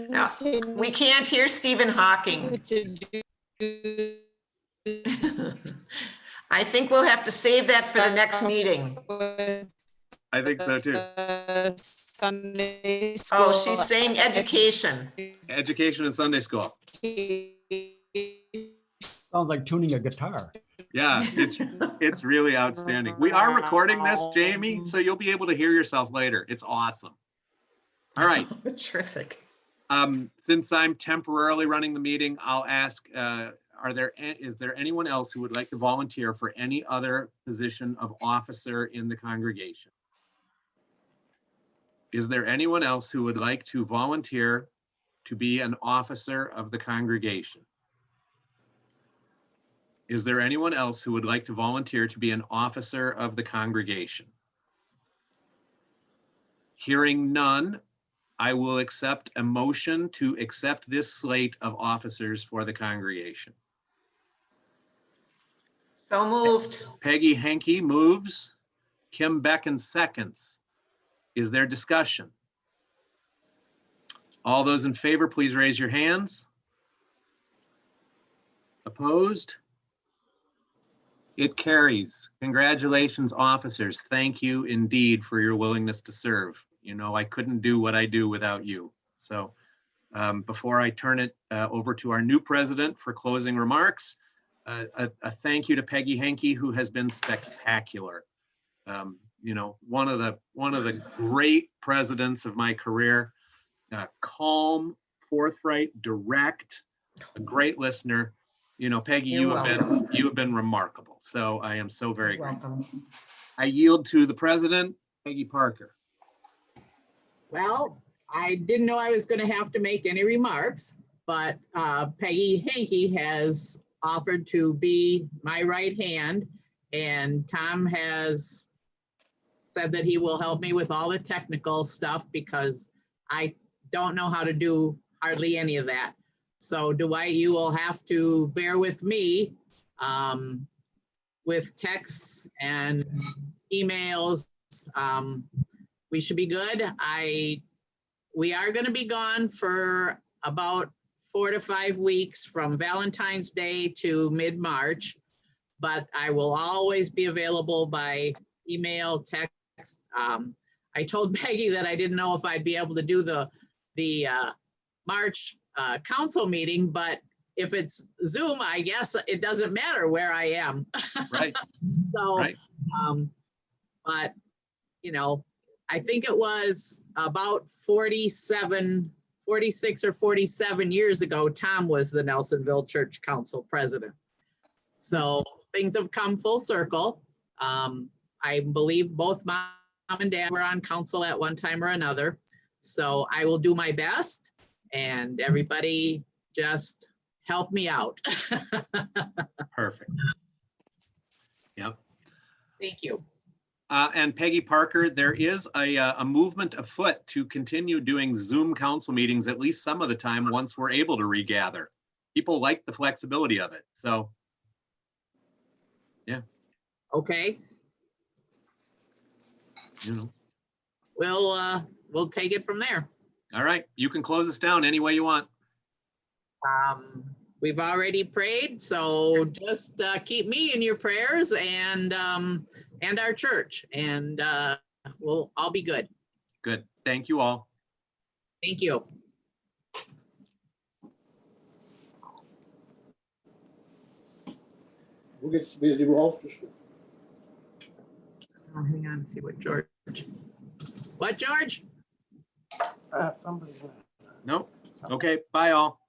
S2: No, we can't hear Stephen Hawking. I think we'll have to save that for the next meeting.
S1: I think so too.
S16: Sunday school.
S2: Oh, she's saying education.
S1: Education and Sunday school.
S3: Sounds like tuning a guitar.
S1: Yeah, it's really outstanding. We are recording this, Jamie, so you'll be able to hear yourself later. It's awesome. All right.
S2: Terrific.
S1: Since I'm temporarily running the meeting, I'll ask, is there anyone else who would like to volunteer for any other position of officer in the congregation? Is there anyone else who would like to volunteer to be an officer of the congregation? Is there anyone else who would like to volunteer to be an officer of the congregation? Hearing none, I will accept a motion to accept this slate of officers for the congregation.
S2: So moved.
S1: Peggy Hankey moves. Kim Becken seconds. Is there discussion? All those in favor, please raise your hands. Opposed? It carries. Congratulations, officers. Thank you indeed for your willingness to serve. I couldn't do what I do without you. So Before I turn it over to our new president for closing remarks, a thank you to Peggy Henke, who has been spectacular. You know, one of the great presidents of my career. Calm, forthright, direct, a great listener. You know, Peggy, you have been remarkable. So I am so very grateful. I yield to the president, Peggy Parker.
S4: Well, I didn't know I was going to have to make any remarks, but Peggy Henke has offered to be my right hand, and Tom has said that he will help me with all the technical stuff because I don't know how to do hardly any of that. So Dwight, you will have to bear with me with texts and emails. We should be good. We are going to be gone for about 4 to 5 weeks from Valentine's Day to mid-March, but I will always be available by email, text. I told Peggy that I didn't know if I'd be able to do the March council meeting, but if it's Zoom, I guess it doesn't matter where I am.
S1: Right.
S4: So,
S1: right.
S4: But, you know, I think it was about 46 or 47 years ago, Tom was the Nelsonville Church Council president. So things have come full circle. I believe both mom and dad were on council at one time or another. So I will do my best, and everybody just help me out.
S1: Perfect. Yep.
S4: Thank you.
S1: And Peggy Parker, there is a movement afoot to continue doing Zoom council meetings at least some of the time once we're able to regather. People like the flexibility of it. So, yeah.
S4: Okay.
S1: You know.
S4: We'll take it from there.
S1: All right. You can close us down any way you want.
S4: We've already prayed, so just keep me in your prayers and our church, and we'll all be good.
S1: Good. Thank you all.
S4: Thank you.
S12: Who gets to be the new officer?
S4: Oh, hang on, see what George. What, George?
S12: Somebody.
S1: Nope. Okay. Bye all.